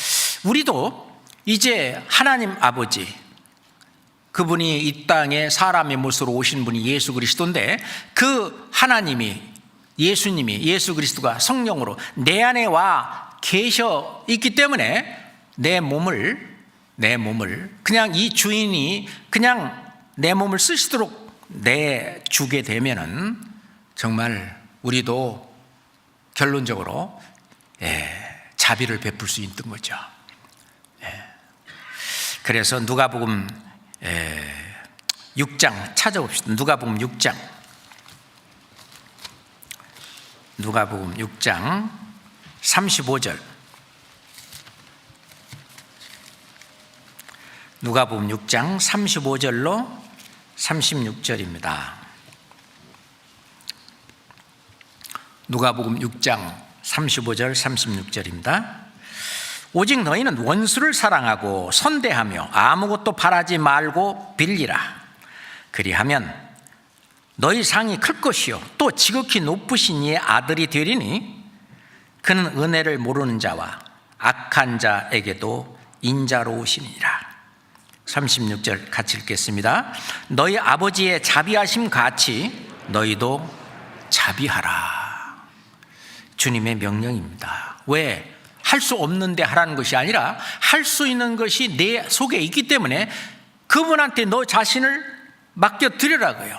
우리도 이제 하나님 아버지, 그분이 이 땅에 사람의 모습으로 오신 분이 예수 그리스도인데, 그 하나님이, 예수 그리스도가 성령으로 내 안에 와 계셔 있기 때문에 내 몸을 그냥 이 주인이 그냥 내 몸을 쓰시도록 내주게 되면은 정말 우리도 결론적으로 자비를 베풀 수 있는 거죠. 그래서 누가복음 6장 찾아봅시다. 누가복음 6장 35절. 누가복음 6장 35절로 36절입니다. 누가복음 6장 35절 36절입니다. 오직 너희는 원수를 사랑하고 선대하며 아무것도 바라지 말고 빌리라. 그리하면 너희 상이 클 것이요 또 지극히 높으신 이의 아들이 되리니 그는 은혜를 모르는 자와 악한 자에게도 인자로우시니라. 36절 같이 읽겠습니다. 너희 아버지의 자비하심 같이 너희도 자비하라. 주님의 명령입니다. 왜? 할 수 없는데 하라는 것이 아니라 할 수 있는 것이 내 속에 있기 때문에 그분한테 너 자신을 맡겨 드리라고요.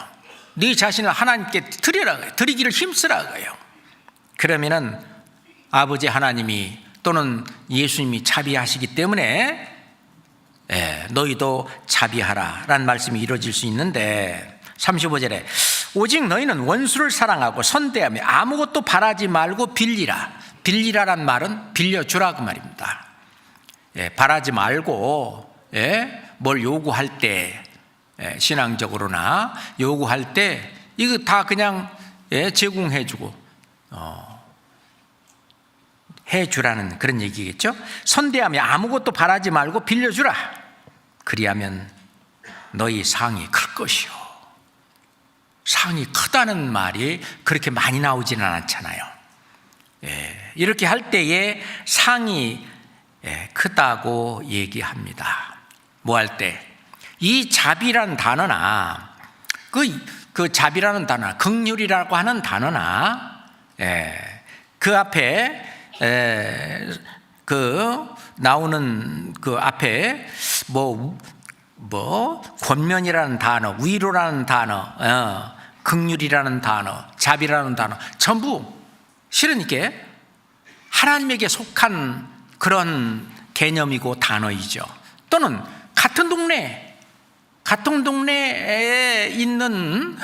네 자신을 하나님께 드리라고요. 드리기를 힘쓰라고요. 그러면은 아버지 하나님이 또는 예수님이 자비하시기 때문에 너희도 자비하라 라는 말씀이 이루어질 수 있는데, 35절에 오직 너희는 원수를 사랑하고 선대하며 아무것도 바라지 말고 빌리라. 빌리라란 말은 빌려주라 그 말입니다. 바라지 말고 뭘 요구할 때, 신앙적으로나 요구할 때 이거 다 그냥 제공해주고 해주라는 그런 얘기겠죠. 선대하며 아무것도 바라지 말고 빌려주라. 그리하면 너희 상이 클 것이요. 상이 크다는 말이 그렇게 많이 나오지는 않잖아요. 이렇게 할 때에 상이 크다고 얘기합니다. 뭐 할 때? 이 자비라는 단어나 그 자비라는 단어, 긍휼이라고 하는 단어나 그 앞에 그 나오는 그 앞에 뭐 권면이라는 단어, 위로라는 단어, 긍휼이라는 단어, 자비라는 단어 전부 실은 이게 하나님에게 속한 그런 개념이고 단어이죠. 또는 같은 동네에 있는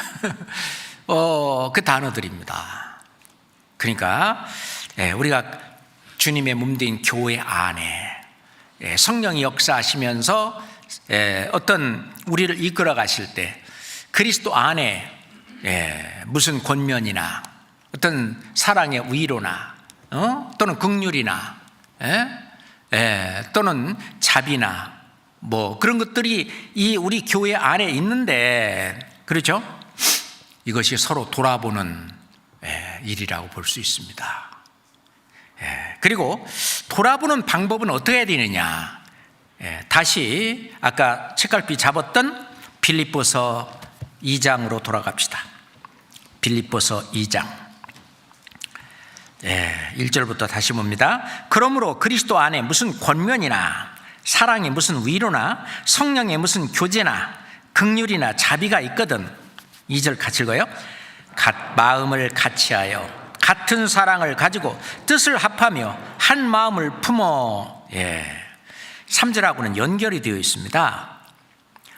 그 단어들입니다. 그러니까 우리가 주님의 몸된 교회 안에 성령이 역사하시면서 어떤 우리를 이끌어 가실 때 그리스도 안에 무슨 권면이나 어떤 사랑의 위로나 또는 긍휼이나 또는 자비나 뭐 그런 것들이 이 우리 교회 안에 있는데, 그렇죠? 이것이 서로 돌아보는 일이라고 볼 수 있습니다. 그리고 돌아보는 방법은 어떻게 해야 되느냐? 다시 아까 책갈피 잡았던 빌립보서 2장으로 돌아갑시다. 빌립보서 2장 1절부터 다시 봅니다. 그러므로 그리스도 안에 무슨 권면이나 사랑에 무슨 위로나 성령에 무슨 교제나 긍휼이나 자비가 있거든. 2절 같이 읽어요. 마음을 같이하여 같은 사랑을 가지고 뜻을 합하며 한 마음을 품어. 3절하고는 연결이 되어 있습니다.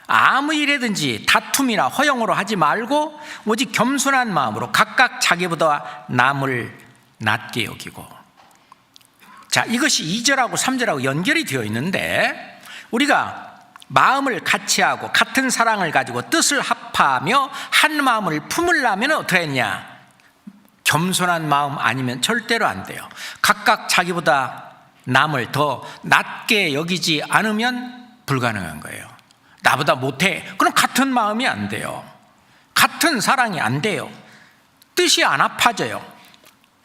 아무 일에든지 다툼이나 허영으로 하지 말고 오직 겸손한 마음으로 각각 자기보다 남을 낮게 여기고. 자, 이것이 2절하고 3절하고 연결이 되어 있는데, 우리가 마음을 같이하고 같은 사랑을 가지고 뜻을 합하며 한 마음을 품으려면 어떻게 했냐? 겸손한 마음 아니면 절대로 안 돼요. 각각 자기보다 남을 더 낮게 여기지 않으면 불가능한 거예요. 나보다 못해. 그럼 같은 마음이 안 돼요. 같은 사랑이 안 돼요. 뜻이 안 합해져요.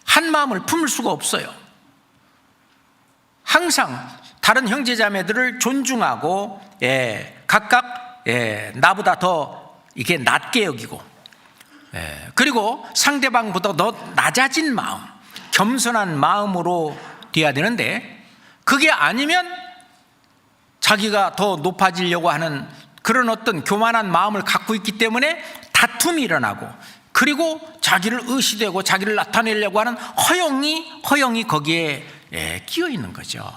한 마음을 품을 수가 없어요. 항상 다른 형제자매들을 존중하고 각각 나보다 더 이게 낮게 여기고 그리고 상대방보다 더 낮아진 마음, 겸손한 마음으로 돼야 되는데, 그게 아니면 자기가 더 높아지려고 하는 그런 어떤 교만한 마음을 갖고 있기 때문에 다툼이 일어나고, 그리고 자기를 의시되고 자기를 나타내려고 하는 허영이 거기에 끼어 있는 거죠.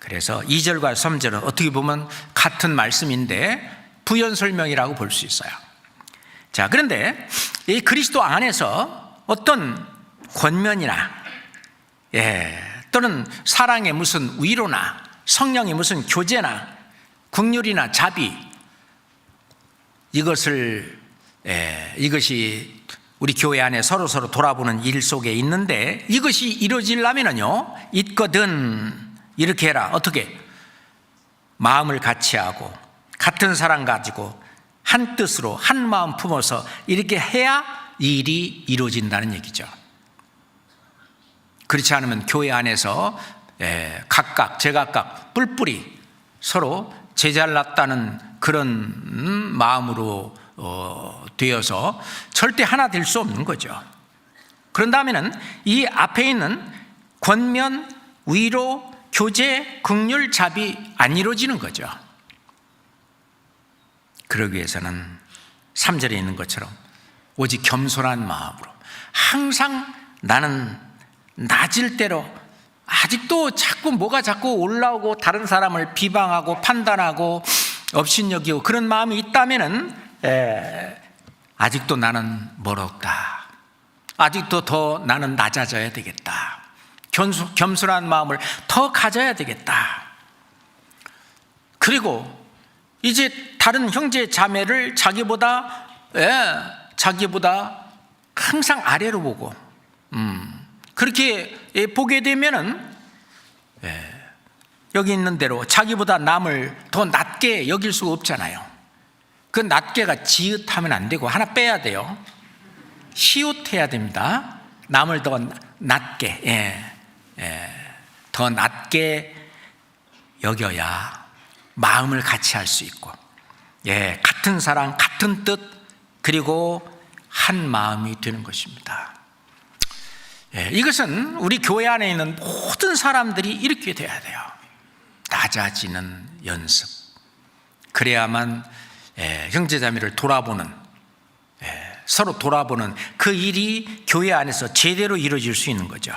그래서 2절과 3절은 어떻게 보면 같은 말씀인데 부연 설명이라고 볼 수 있어요. 자, 그런데 이 그리스도 안에서 어떤 권면이나 또는 사랑의 무슨 위로나 성령의 무슨 교제나 긍휼이나 자비, 이것이 우리 교회 안에 서로 돌아보는 일 속에 있는데, 이것이 이루어지려면요 있거든. 이렇게 해라. 어떻게? 마음을 같이하고 같은 사랑 가지고 한 뜻으로 한 마음 품어서 이렇게 해야 이 일이 이루어진다는 얘기죠. 그렇지 않으면 교회 안에서 각각 제각각 뿔뿔이 서로 제잘났다는 그런 마음으로 되어서 절대 하나 될 수 없는 거죠. 그런 다음에는 이 앞에 있는 권면, 위로, 교제, 긍휼, 자비 안 이루어지는 거죠. 그러기 위해서는 3절에 있는 것처럼 오직 겸손한 마음으로, 항상 나는 낮을 대로, 아직도 자꾸 뭐가 자꾸 올라오고 다른 사람을 비방하고 판단하고 업신여기고 그런 마음이 있다면은 아직도 나는 멀었다, 아직도 더 나는 낮아져야 되겠다, 겸손한 마음을 더 가져야 되겠다. 그리고 이제 다른 형제 자매를 자기보다 항상 아래로 보고 그렇게 보게 되면은 여기 있는 대로 자기보다 남을 더 낮게 여길 수가 없잖아요. 그 낮게가 지읒하면 안 되고 하나 빼야 돼요. 시옷해야 됩니다. 남을 더 낮게, 더 낮게 여겨야 마음을 같이 할 수 있고, 같은 사랑, 같은 뜻, 그리고 한 마음이 되는 것입니다. 이것은 우리 교회 안에 있는 모든 사람들이 이렇게 돼야 돼요. 낮아지는 연습. 그래야만 형제자매를 돌아보는, 서로 돌아보는 그 일이 교회 안에서 제대로 이루어질 수 있는 거죠.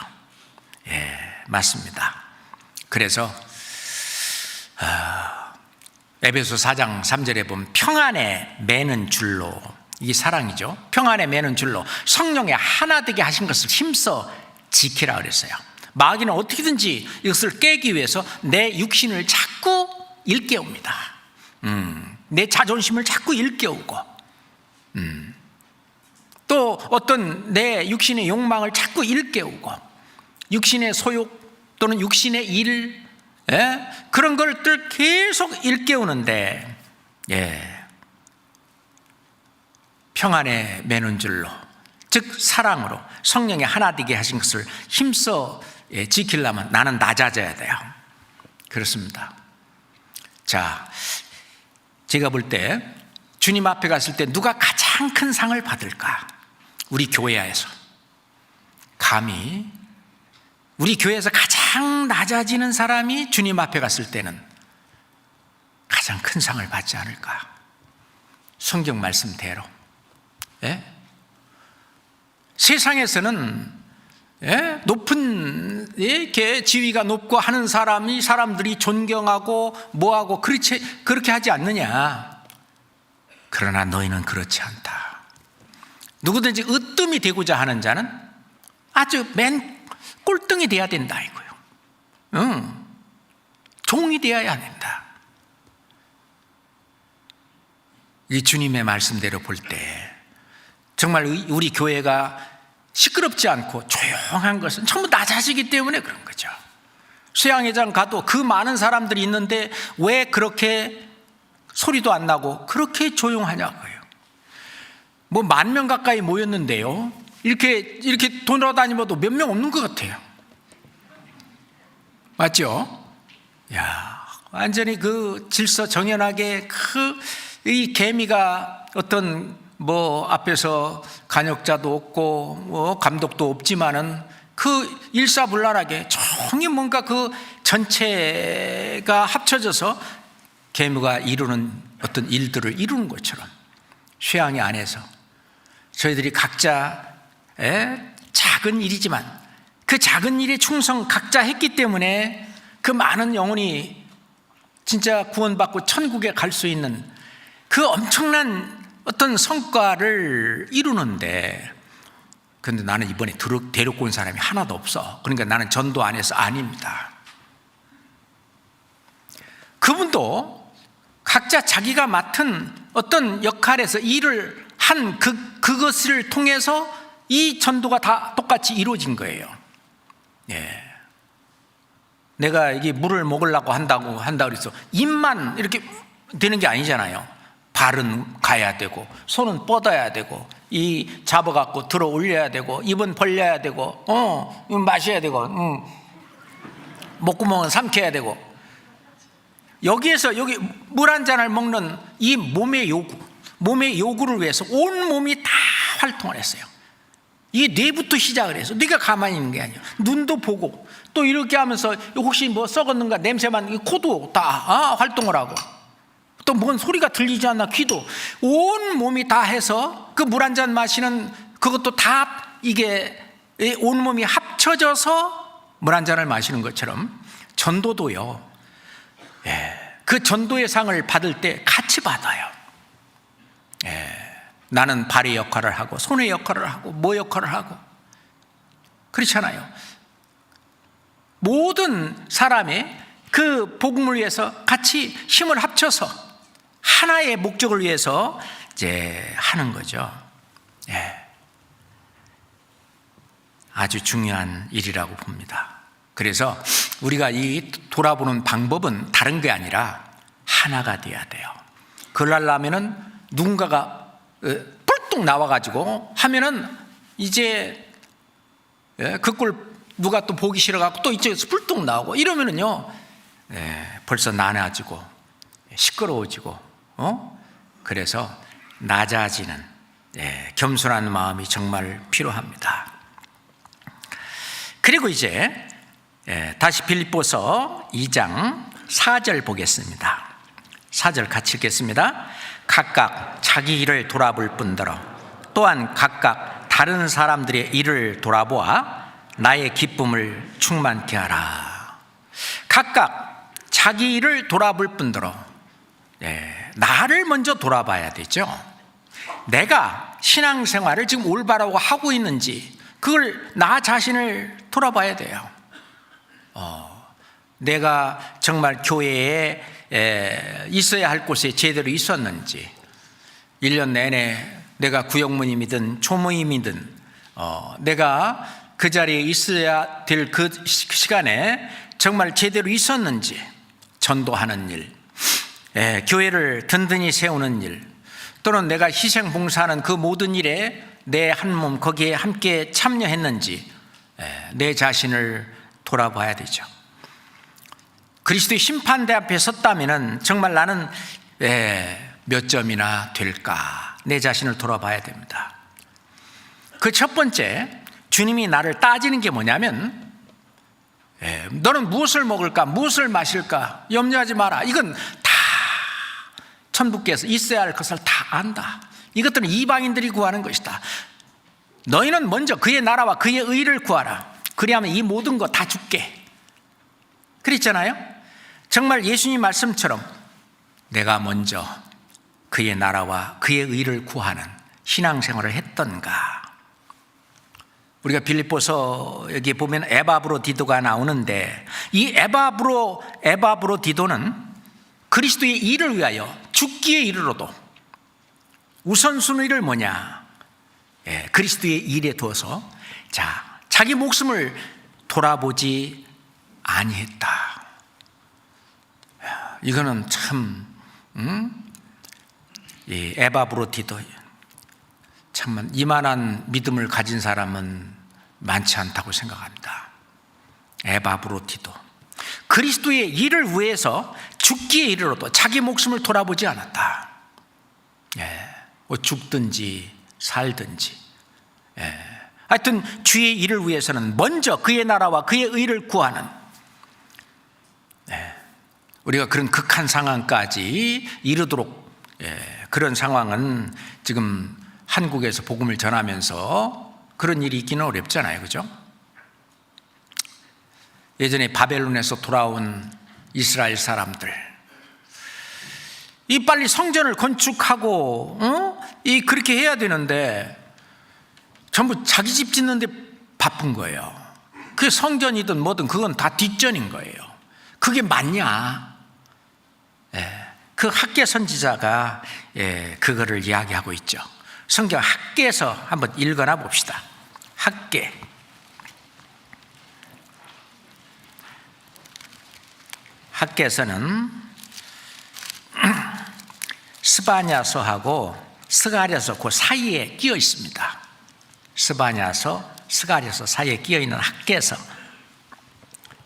맞습니다. 그래서 에베소 4장 3절에 보면 평안에 매는 줄로, 이게 사랑이죠. 평안에 매는 줄로 성령의 하나 되게 하신 것을 힘써 지키라 그랬어요. 마귀는 어떻게든지 이것을 깨기 위해서 내 육신을 자꾸 일깨웁니다. 내 자존심을 자꾸 일깨우고, 또 어떤 내 육신의 욕망을 자꾸 일깨우고, 육신의 소욕 또는 육신의 일, 그런 것들 계속 일깨우는데, 평안에 매는 줄로, 즉 사랑으로 성령의 하나 되게 하신 것을 힘써 지키려면 나는 낮아져야 돼요. 그렇습니다. 자, 제가 볼 때 주님 앞에 갔을 때 누가 가장 큰 상을 받을까? 우리 교회에서 감히 우리 교회에서 가장 낮아지는 사람이 주님 앞에 갔을 때는 가장 큰 상을 받지 않을까? 성경 말씀대로. 세상에서는 높은 지위가 높고 하는 사람들이 존경하고 뭐하고 그렇게 하지 않느냐. 그러나 너희는 그렇지 않다. 누구든지 으뜸이 되고자 하는 자는 아주 맨 꼴등이 돼야 된다 이거요. 종이 되어야 된다. 이 주님의 말씀대로 볼 때 정말 우리 교회가 시끄럽지 않고 조용한 것은 전부 낮아지기 때문에 그런 거죠. 수양회장 가도 그 많은 사람들이 있는데 왜 그렇게 소리도 안 나고 그렇게 조용하냐고요. 뭐 10,000명 가까이 모였는데요, 이렇게 돌아다니면도 몇 명 없는 것 같아요. 맞죠? 야, 완전히 그 질서 정연하게 이 개미가 어떤 앞에서 간역자도 없고 감독도 없지만은 그 일사불란하게 조용히 뭔가 그 전체가 합쳐져서 개미가 이루는 어떤 일들을 이루는 것처럼 쇠양이 안에서 저희들이 각자 작은 일이지만 그 작은 일에 충성 각자 했기 때문에 그 많은 영혼이 진짜 구원받고 천국에 갈 수 있는 그 엄청난 어떤 성과를 이루는데, 근데 나는 이번에 데리고 온 사람이 하나도 없어. 그러니까 나는 전도 안 해서 아닙니다. 그분도 각자 자기가 맡은 어떤 역할에서 일을 한 그것을 통해서 이 전도가 다 똑같이 이루어진 거예요. 내가 이게 물을 먹으려고 한다 그래서 입만 이렇게 되는 게 아니잖아요. 발은 가야 되고 손은 뻗어야 되고 이 잡아갖고 들어 올려야 되고 입은 벌려야 되고 마셔야 되고 목구멍은 삼켜야 되고, 여기 물 한 잔을 먹는 이 몸의 요구를 위해서 온 몸이 다 활동을 했어요. 이게 뇌부터 시작을 해서 네가 가만히 있는 게 아니야. 눈도 보고 또 이렇게 하면서 혹시 뭐 썩었는가 냄새만, 코도 다 활동을 하고, 또 뭔 소리가 들리지 않나 귀도, 온 몸이 다 해서 그 물 한 잔 마시는 그것도 다 이게 온 몸이 합쳐져서 물 한 잔을 마시는 것처럼 전도도요, 그 전도의 상을 받을 때 같이 받아요. 나는 발의 역할을 하고 손의 역할을 하고 뭐 역할을 하고 그렇잖아요. 모든 사람의 그 복음을 위해서 같이 힘을 합쳐서 하나의 목적을 위해서 이제 하는 거죠. 아주 중요한 일이라고 봅니다. 그래서 우리가 이 돌아보는 방법은 다른 게 아니라 하나가 돼야 돼요. 그걸 하려면은 누군가가 뿔뚝 나와가지고 하면은 이제 그 꼴 누가 또 보기 싫어갖고 또 이쪽에서 뿔뚝 나오고 이러면은요, 벌써 나눠지고 시끄러워지고, 그래서 낮아지는 겸손한 마음이 정말 필요합니다. 그리고 이제 다시 빌립보서 2장 4절 보겠습니다. 4절 같이 읽겠습니다. 각각 자기 일을 돌아볼 뿐더러 또한 각각 다른 사람들의 일을 돌아보아 나의 기쁨을 충만케 하라. 각각 자기 일을 돌아볼 뿐더러 나를 먼저 돌아봐야 되죠. 내가 신앙생활을 지금 올바르고 하고 있는지 그걸 나 자신을 돌아봐야 돼요. 내가 정말 교회에 있어야 할 곳에 제대로 있었는지, 1년 내내 내가 구역모임이든 초모임이든 내가 그 자리에 있어야 될 그 시간에 정말 제대로 있었는지, 전도하는 일, 교회를 든든히 세우는 일, 또는 내가 희생 봉사하는 그 모든 일에 내 한 몸 거기에 함께 참여했는지 내 자신을 돌아봐야 되죠. 그리스도의 심판대 앞에 섰다면 정말 나는 몇 점이나 될까, 내 자신을 돌아봐야 됩니다. 그 첫 번째, 주님이 나를 따지는 게 뭐냐면, 너는 무엇을 먹을까, 무엇을 마실까 염려하지 마라. 이건 다 천부께서 있어야 할 것을 다 안다. 이것들은 이방인들이 구하는 것이다. 너희는 먼저 그의 나라와 그의 의를 구하라. 그리하면 이 모든 거 다 줄게. 그랬잖아요. 정말 예수님 말씀처럼 내가 먼저 그의 나라와 그의 의를 구하는 신앙생활을 했던가. 우리가 빌립보서 여기 보면 에바브로디도가 나오는데, 이 에바브로디도는 그리스도의 일을 위하여 죽기에 이르러도 우선순위를 뭐냐, 그리스도의 일에 두어서 자기 목숨을 돌아보지 아니했다. 이거는 참 이 에바브로디도, 참 이만한 믿음을 가진 사람은 많지 않다고 생각합니다. 에바브로디도 그리스도의 일을 위해서 죽기에 이르러도 자기 목숨을 돌아보지 않았다. 뭐 죽든지 살든지, 하여튼 주의 일을 위해서는 먼저 그의 나라와 그의 의를 구하는, 우리가 그런 극한 상황까지 이르도록, 그런 상황은 지금 한국에서 복음을 전하면서 그런 일이 있기는 어렵잖아요, 그죠? 예전에 바벨론에서 돌아온 이스라엘 사람들, 이 빨리 성전을 건축하고 그렇게 해야 되는데 전부 자기 집 짓는데 바쁜 거예요. 그게 성전이든 뭐든 그건 다 뒷전인 거예요. 그게 맞냐? 그 학개 선지자가 그거를 이야기하고 있죠. 성경 학개에서 한번 읽어나 봅시다. 학개에서는 스바냐서하고 스가랴서 그 사이에 끼어 있습니다. 스바냐서, 스가랴서 사이에 끼어 있는 학개서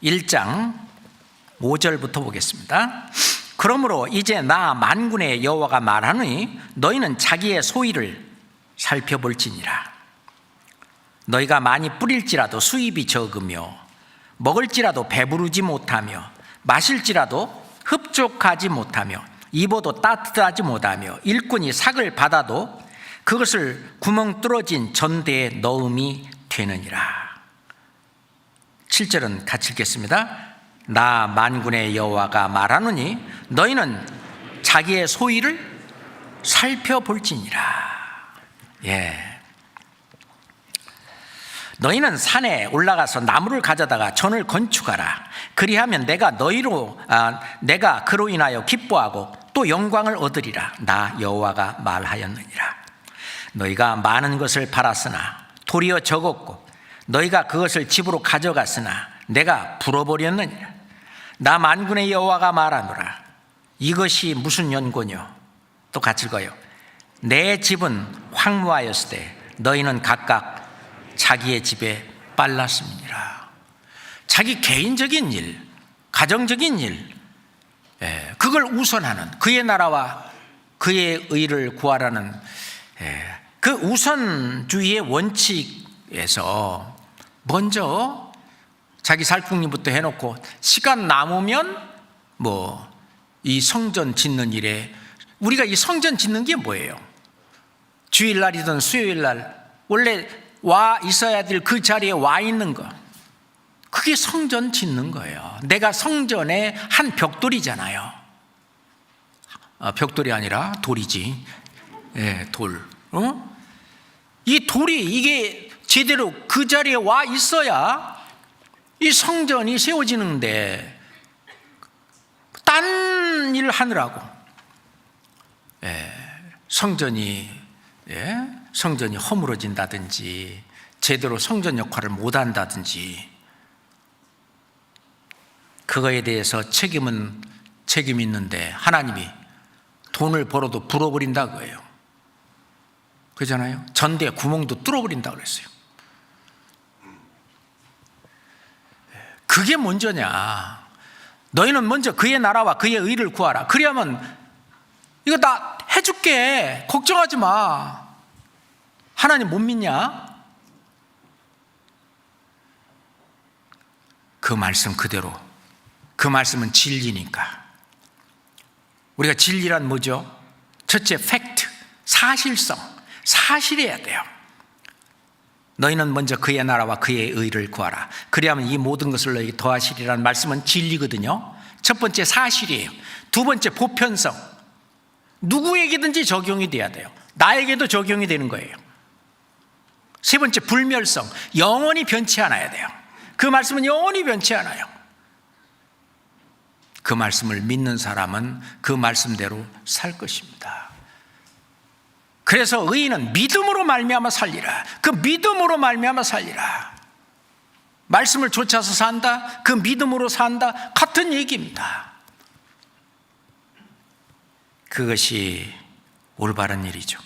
1장 5절부터 보겠습니다. 그러므로 이제 나 만군의 여호와가 말하노니 너희는 자기의 소위를 살펴볼지니라. 너희가 많이 뿌릴지라도 수입이 적으며 먹을지라도 배부르지 못하며 마실지라도 흡족하지 못하며 입어도 따뜻하지 못하며 일꾼이 삭을 받아도 그것을 구멍 뚫어진 전대에 넣음이 되느니라. 7절은 같이 읽겠습니다. 나 만군의 여호와가 말하노니 너희는 자기의 소위를 살펴볼지니라. 너희는 산에 올라가서 나무를 가져다가 전을 건축하라. 그리하면 내가 그로 인하여 기뻐하고 또 영광을 얻으리라. 나 여호와가 말하였느니라. 너희가 많은 것을 팔았으나 도리어 적었고 너희가 그것을 집으로 가져갔으나 내가 불어버렸느니라. 나 만군의 여호와가 말하노라. 이것이 무슨 연고뇨? 또 같이 읽어요. 내 집은 황무하였을 때 너희는 각각 자기의 집에 빨랐음이니라. 자기 개인적인 일, 가정적인 일, 그걸 우선하는, 그의 나라와 그의 의를 구하라는 그 우선주의의 원칙에서 먼저 자기 살궁리부터 해놓고 시간 남으면 이 성전 짓는 일에, 우리가 이 성전 짓는 게 뭐예요? 주일날이든 수요일날 원래 와 있어야 될 그 자리에 와 있는 거, 그게 성전 짓는 거예요. 내가 성전의 한 벽돌이잖아요. 벽돌이 아니라 돌이지. 돌. 이 돌이 이게 제대로 그 자리에 와 있어야 이 성전이 세워지는데, 딴 일 하느라고 성전이 허물어진다든지 제대로 성전 역할을 못한다든지, 그거에 대해서 책임이 있는데 하나님이 돈을 벌어도 불어버린다 그거예요. 그렇잖아요. 전대에 구멍도 뚫어버린다 그랬어요. 그게 먼저냐? 너희는 먼저 그의 나라와 그의 의를 구하라. 그러면 이거 나 해줄게, 걱정하지 마. 하나님 못 믿냐? 그 말씀 그대로, 그 말씀은 진리니까. 우리가 진리란 뭐죠? 첫째, 팩트, 사실성, 사실이어야 돼요. 너희는 먼저 그의 나라와 그의 의를 구하라. 그리하면 이 모든 것을 너희에게 더하시리라는 말씀은 진리거든요. 첫 번째 사실이에요. 두 번째 보편성, 누구에게든지 적용이 돼야 돼요. 나에게도 적용이 되는 거예요. 세 번째 불멸성, 영원히 변치 않아야 돼요. 그 말씀은 영원히 변치 않아요. 그 말씀을 믿는 사람은 그 말씀대로 살 것입니다. 그래서 의인은 믿음으로 말미암아 살리라. 그 믿음으로 말미암아 살리라. 말씀을 쫓아서 산다, 그 믿음으로 산다, 같은 얘기입니다. 그것이 올바른 일이죠.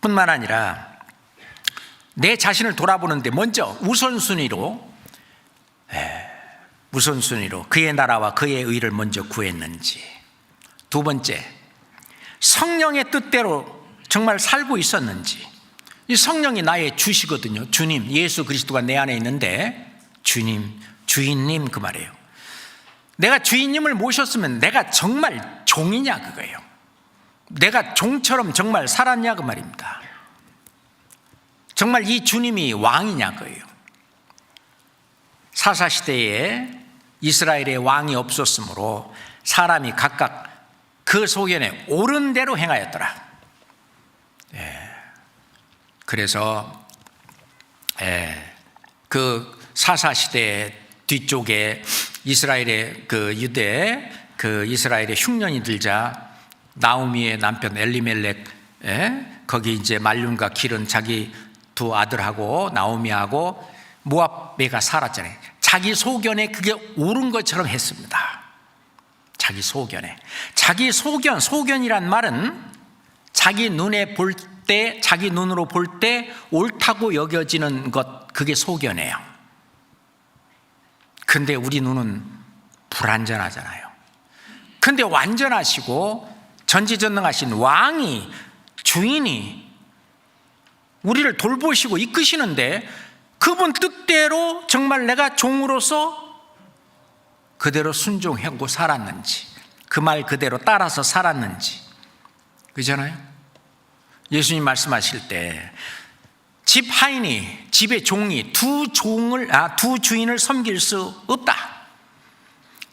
뿐만 아니라 내 자신을 돌아보는데 먼저 우선순위로 그의 나라와 그의 의를 먼저 구했는지, 두 번째 성령의 뜻대로 정말 살고 있었는지. 이 성령이 나의 주시거든요. 주님, 예수 그리스도가 내 안에 있는데 주님, 주인님 그 말이에요. 내가 주인님을 모셨으면 내가 정말 종이냐 그거예요. 내가 종처럼 정말 살았냐 그 말입니다. 정말 이 주님이 왕이냐 그거예요. 사사시대에 이스라엘에 왕이 없었으므로 사람이 각각 그 소견에 옳은 대로 행하였더라. 그래서 그 사사시대 뒤쪽에 이스라엘의 그 유대, 그 이스라엘의 흉년이 들자 나오미의 남편 엘리멜렉, 거기 이제 말륜과 길은 자기 두 아들하고 나오미하고 모압에가 살았잖아요. 자기 소견에 그게 옳은 것처럼 했습니다. 자기 소견에. 소견이란 말은 자기 눈에 볼 때, 자기 눈으로 볼 때 옳다고 여겨지는 것, 그게 소견이에요. 근데 우리 눈은 불완전하잖아요. 근데 완전하시고 전지전능하신 왕이, 주인이 우리를 돌보시고 이끄시는데 그분 뜻대로 정말 내가 종으로서 그대로 순종하고 살았는지, 그 말 그대로 따라서 살았는지. 그잖아요. 예수님 말씀하실 때 집 하인이, 집의 종이 두 주인을 섬길 수 없다.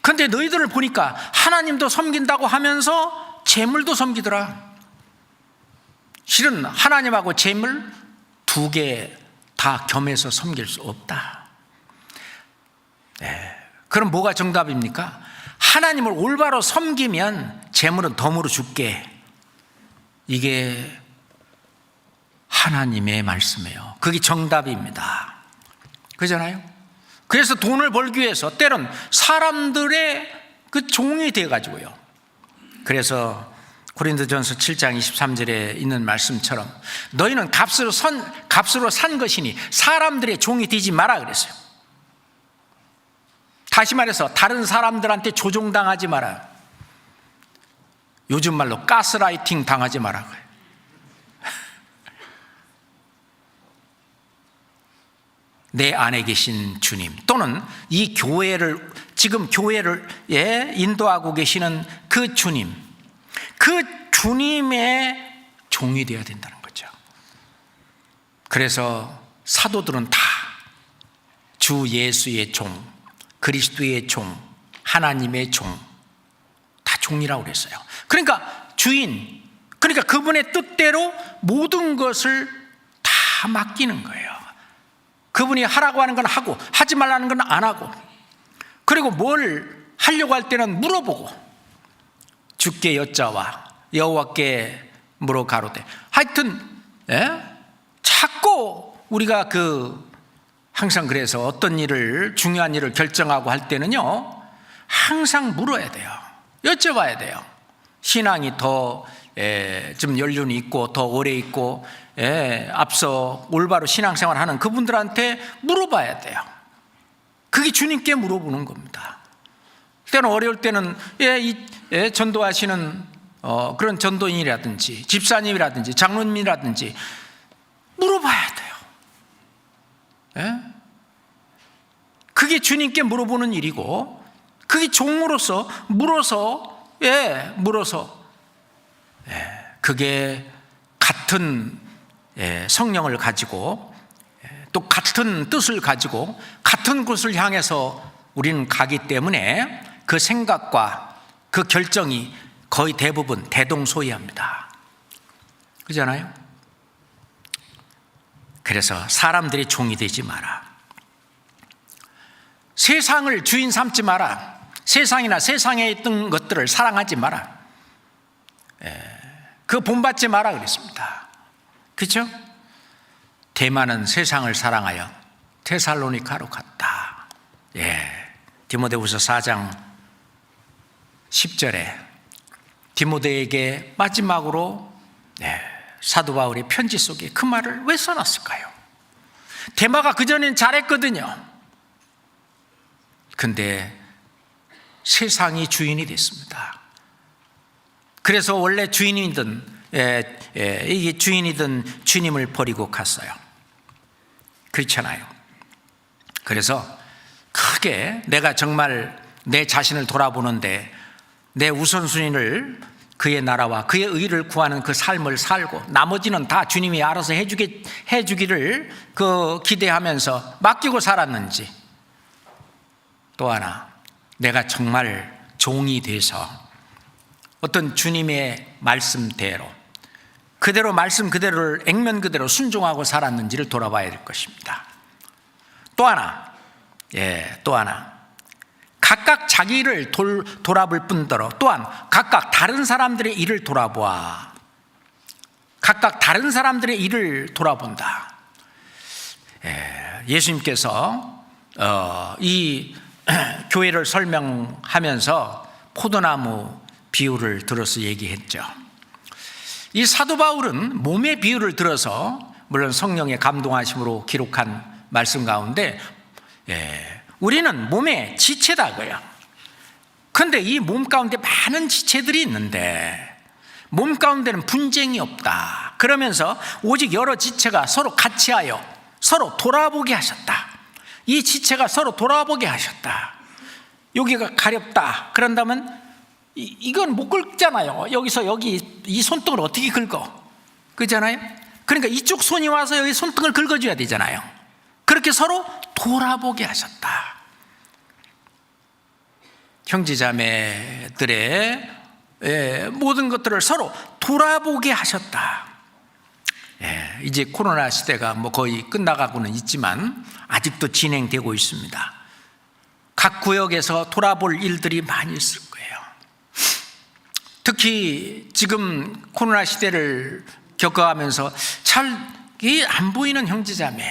그런데 너희들을 보니까 하나님도 섬긴다고 하면서 재물도 섬기더라. 실은 하나님하고 재물 두 개 다 겸해서 섬길 수 없다. 네. 그럼 뭐가 정답입니까? 하나님을 올바로 섬기면 재물은 덤으로 줄게. 이게 하나님의 말씀이에요. 그게 정답입니다. 그잖아요. 그래서 돈을 벌기 위해서 때론 사람들의 그 종이 돼가지고요. 그래서 고린도전서 7장 23절에 있는 말씀처럼 너희는 값으로 산 것이니 사람들의 종이 되지 마라 그랬어요. 다시 말해서 다른 사람들한테 조종당하지 마라. 요즘 말로 가스라이팅 당하지 마라. 내 안에 계신 주님 또는 이 교회를 지금 교회를 인도하고 계시는 그 주님, 그 주님의 종이 되어야 된다는 거죠. 그래서 사도들은 다 주 예수의 종, 그리스도의 종, 하나님의 종, 다 종이라고 그랬어요. 그러니까 주인, 그러니까 그분의 뜻대로 모든 것을 다 맡기는 거예요. 그분이 하라고 하는 건 하고 하지 말라는 건 안 하고, 그리고 뭘 하려고 할 때는 물어보고 주께 여짜와 여호와께 물어 가로되. 하여튼 자꾸 우리가 항상 그래서 어떤 일을, 중요한 일을 결정하고 할 때는요 항상 물어야 돼요. 여쭤봐야 돼요. 신앙이 더 좀 연륜이 있고 더 오래 있고 앞서 올바로 신앙생활하는 그분들한테 물어봐야 돼요. 그게 주님께 물어보는 겁니다. 때는 어려울 때는 전도하시는 그런 전도인이라든지 집사님이라든지 장로님이라든지 물어봐야 돼요. 그게 주님께 물어보는 일이고, 그게 종으로서 물어서 그게 같은 성령을 가지고 또 같은 뜻을 가지고 같은 곳을 향해서 우리는 가기 때문에 그 생각과 그 결정이 거의 대부분 대동소이합니다. 그렇잖아요? 그래서 사람들이 종이 되지 마라. 세상을 주인 삼지 마라. 세상이나 세상에 있던 것들을 사랑하지 마라. 그 본받지 마라 그랬습니다. 그렇죠? 대만은 세상을 사랑하여 데살로니가로 갔다. 디모데후서 4장 10절에 디모데에게 마지막으로 사도 바울의 편지 속에 그 말을 왜 써놨을까요? 대마가 그전엔 잘했거든요. 근데 세상이 주인이 됐습니다. 그래서 원래 주인이든 이게 주인이든 주님을 버리고 갔어요. 그렇잖아요. 그래서 크게 내가 정말 내 자신을 돌아보는데 내 우선순위를 그의 나라와 그의 의를 구하는 그 삶을 살고 나머지는 다 주님이 알아서 해주기를 기대하면서 맡기고 살았는지, 또 하나 내가 정말 종이 돼서 어떤 주님의 말씀대로 그대로 말씀 그대로를 액면 그대로 순종하고 살았는지를 돌아봐야 될 것입니다. 또 하나 각각 자기를 돌아볼 뿐더러 또한 각각 다른 사람들의 일을 돌아보아. 각각 다른 사람들의 일을 돌아본다. 예수님께서 이 교회를 설명하면서 포도나무 비유를 들어서 얘기했죠. 이 사도 바울은 몸의 비유를 들어서, 물론 성령의 감동하심으로 기록한 말씀 가운데 우리는 몸의 지체다고요. 그런데 이 몸 가운데 많은 지체들이 있는데 몸 가운데는 분쟁이 없다. 그러면서 오직 여러 지체가 서로 같이하여 서로 돌아보게 하셨다. 이 지체가 서로 돌아보게 하셨다. 여기가 가렵다. 그런다면 이건 못 긁잖아요. 여기서 여기 이 손등을 어떻게 긁어? 그렇잖아요. 그러니까 이쪽 손이 와서 여기 손등을 긁어줘야 되잖아요. 그렇게 서로 돌아보게 하셨다. 형제자매들의 모든 것들을 서로 돌아보게 하셨다. 이제 코로나 시대가 뭐 거의 끝나가고는 있지만 아직도 진행되고 있습니다. 각 구역에서 돌아볼 일들이 많이 있을 거예요. 특히 지금 코로나 시대를 겪어가면서 잘 안 보이는 형제자매,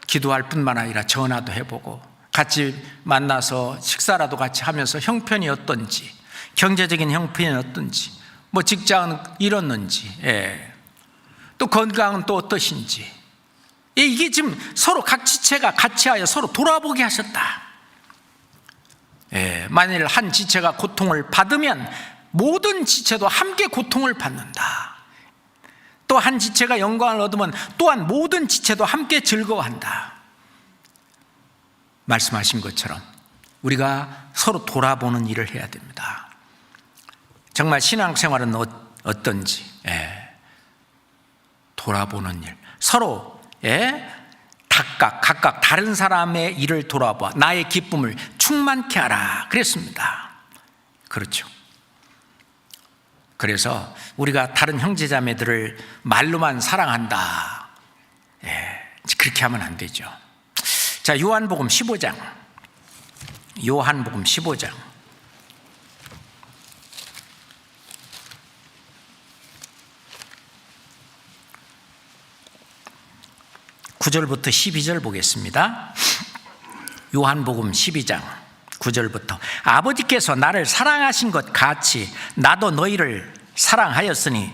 기도할 뿐만 아니라 전화도 해보고 같이 만나서 식사라도 같이 하면서 형편이 어떤지, 경제적인 형편이 어떤지, 뭐 직장은 이렇는지, 또 건강은 또 어떠신지, 이게 지금 서로 각 지체가 같이하여 서로 돌아보게 하셨다. 만일 한 지체가 고통을 받으면 모든 지체도 함께 고통을 받는다. 또 한 지체가 영광을 얻으면 또한 모든 지체도 함께 즐거워한다. 말씀하신 것처럼 우리가 서로 돌아보는 일을 해야 됩니다. 정말 신앙생활은 어떤지 돌아보는 일, 서로 각각 다른 사람의 일을 돌아봐 나의 기쁨을 충만케 하라 그랬습니다. 그렇죠. 그래서 우리가 다른 형제자매들을 말로만 사랑한다, 그렇게 하면 안 되죠. 자, 요한복음 15장 9절부터 12절 보겠습니다. 요한복음 12장 9절부터 아버지께서 나를 사랑하신 것 같이 나도 너희를 사랑하였으니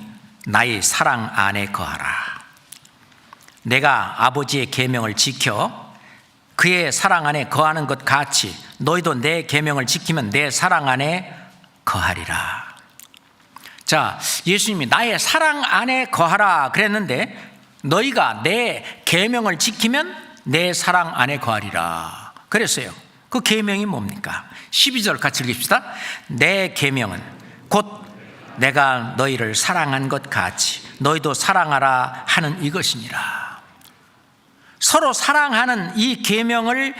나의 사랑 안에 거하라. 내가 아버지의 계명을 지켜 그의 사랑 안에 거하는 것 같이 너희도 내 계명을 지키면 내 사랑 안에 거하리라. 자, 예수님이 나의 사랑 안에 거하라 그랬는데 너희가 내 계명을 지키면 내 사랑 안에 거하리라 그랬어요. 그 계명이 뭡니까? 12절 같이 읽읍시다. 내 계명은 곧 내가 너희를 사랑한 것 같이 너희도 사랑하라 하는 이것이니라. 서로 사랑하는 이 계명을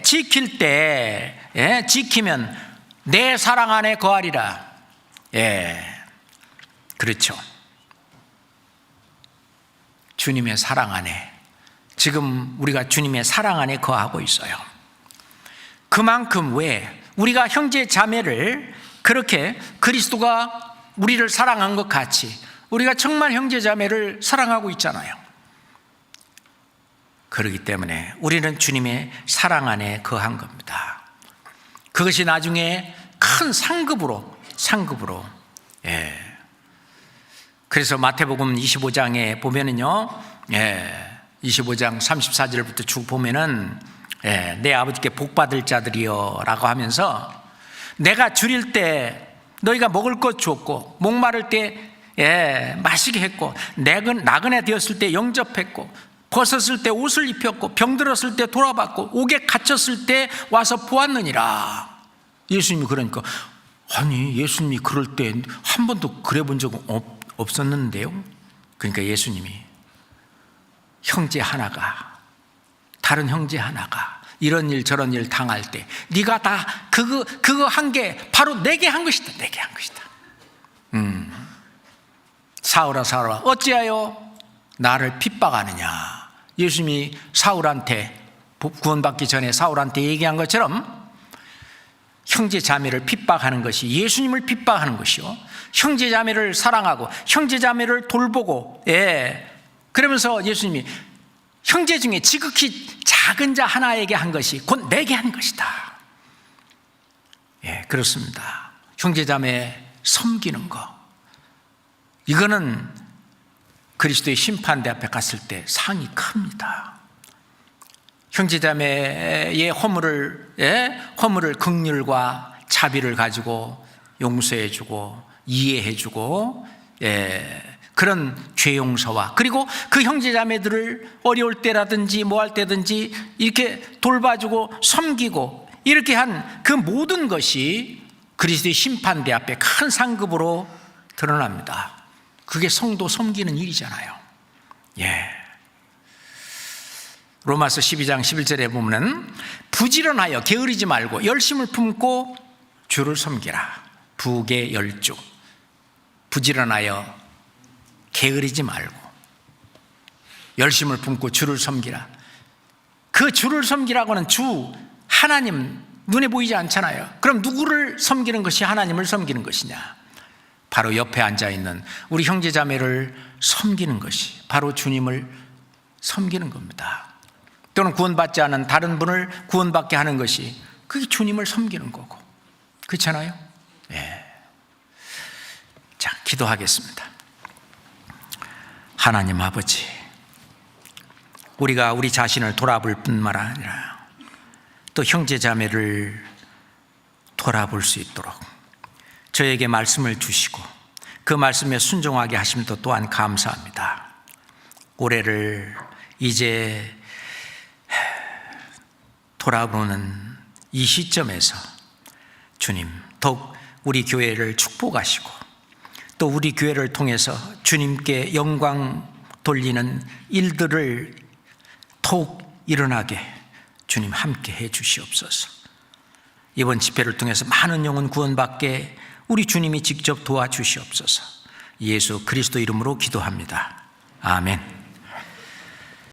지킬 때 지키면 내 사랑 안에 거하리라. 그렇죠. 주님의 사랑 안에, 지금 우리가 주님의 사랑 안에 거하고 있어요. 그만큼 왜 우리가 형제 자매를 그렇게 그리스도가 우리를 사랑한 것 같이 우리가 정말 형제 자매를 사랑하고 있잖아요. 그렇기 때문에 우리는 주님의 사랑 안에 거한 겁니다. 그것이 나중에 큰 상급으로 그래서 마태복음 25장에 보면은요, 25장 34절부터 쭉 보면은 내 아버지께 복받을 자들이여 라고 하면서 내가 줄일 때 너희가 먹을 것 주었고 목마를 때 마시게 했고 나그네 되었을 때 영접했고 벗었을 때 옷을 입혔고 병들었을 때 돌아봤고 옥에 갇혔을 때 와서 보았느니라. 예수님이 그러니까 아니 예수님이 그럴 때 한 번도 그래 본 적은 없었는데요. 그러니까 예수님이 형제 하나가 다른 형제 하나가 이런 일 저런 일 당할 때 네가 다 그거 한 게 바로 내게 한 것이다. 내게 한 것이다. 사울아 사울아 어찌하여 나를 핍박하느냐. 예수님이 사울한테 구원받기 전에 사울한테 얘기한 것처럼 형제 자매를 핍박하는 것이 예수님을 핍박하는 것이요, 형제 자매를 사랑하고 형제 자매를 돌보고 그러면서 예수님이 형제 중에 지극히 작은 자 하나에게 한 것이 곧 내게 한 것이다. 그렇습니다. 형제 자매 섬기는 거, 이거는 그리스도의 심판대 앞에 갔을 때 상이 큽니다. 형제자매의 허물을 긍휼과 자비를 가지고 용서해주고 이해해주고 그런 죄 용서와, 그리고 그 형제자매들을 어려울 때라든지 뭐 할 때든지 이렇게 돌봐주고 섬기고 이렇게 한 그 모든 것이 그리스도의 심판대 앞에 큰 상급으로 드러납니다. 그게 성도 섬기는 일이잖아요. 예. 로마서 12장 11절에 보면 부지런하여 게으르지 말고 열심을 품고 주를 섬기라. 부계 열주. 부지런하여 게으르지 말고 열심을 품고 주를 섬기라. 그 주를 섬기라고는 주 하나님 눈에 보이지 않잖아요. 그럼 누구를 섬기는 것이 하나님을 섬기는 것이냐? 바로 옆에 앉아있는 우리 형제자매를 섬기는 것이 바로 주님을 섬기는 겁니다. 또는 구원받지 않은 다른 분을 구원받게 하는 것이 그게 주님을 섬기는 거고, 그렇잖아요? 예. 자, 기도하겠습니다. 하나님 아버지, 우리가 우리 자신을 돌아볼 뿐만 아니라 또 형제자매를 돌아볼 수 있도록 저에게 말씀을 주시고 그 말씀에 순종하게 하심도 또한 감사합니다. 올해를 이제 돌아보는 이 시점에서 주님, 더욱 우리 교회를 축복하시고 또 우리 교회를 통해서 주님께 영광 돌리는 일들을 더욱 일어나게 주님 함께 해 주시옵소서. 이번 집회를 통해서 많은 영혼 구원받게 우리 주님이 직접 도와주시옵소서. 예수 그리스도 이름으로 기도합니다. 아멘.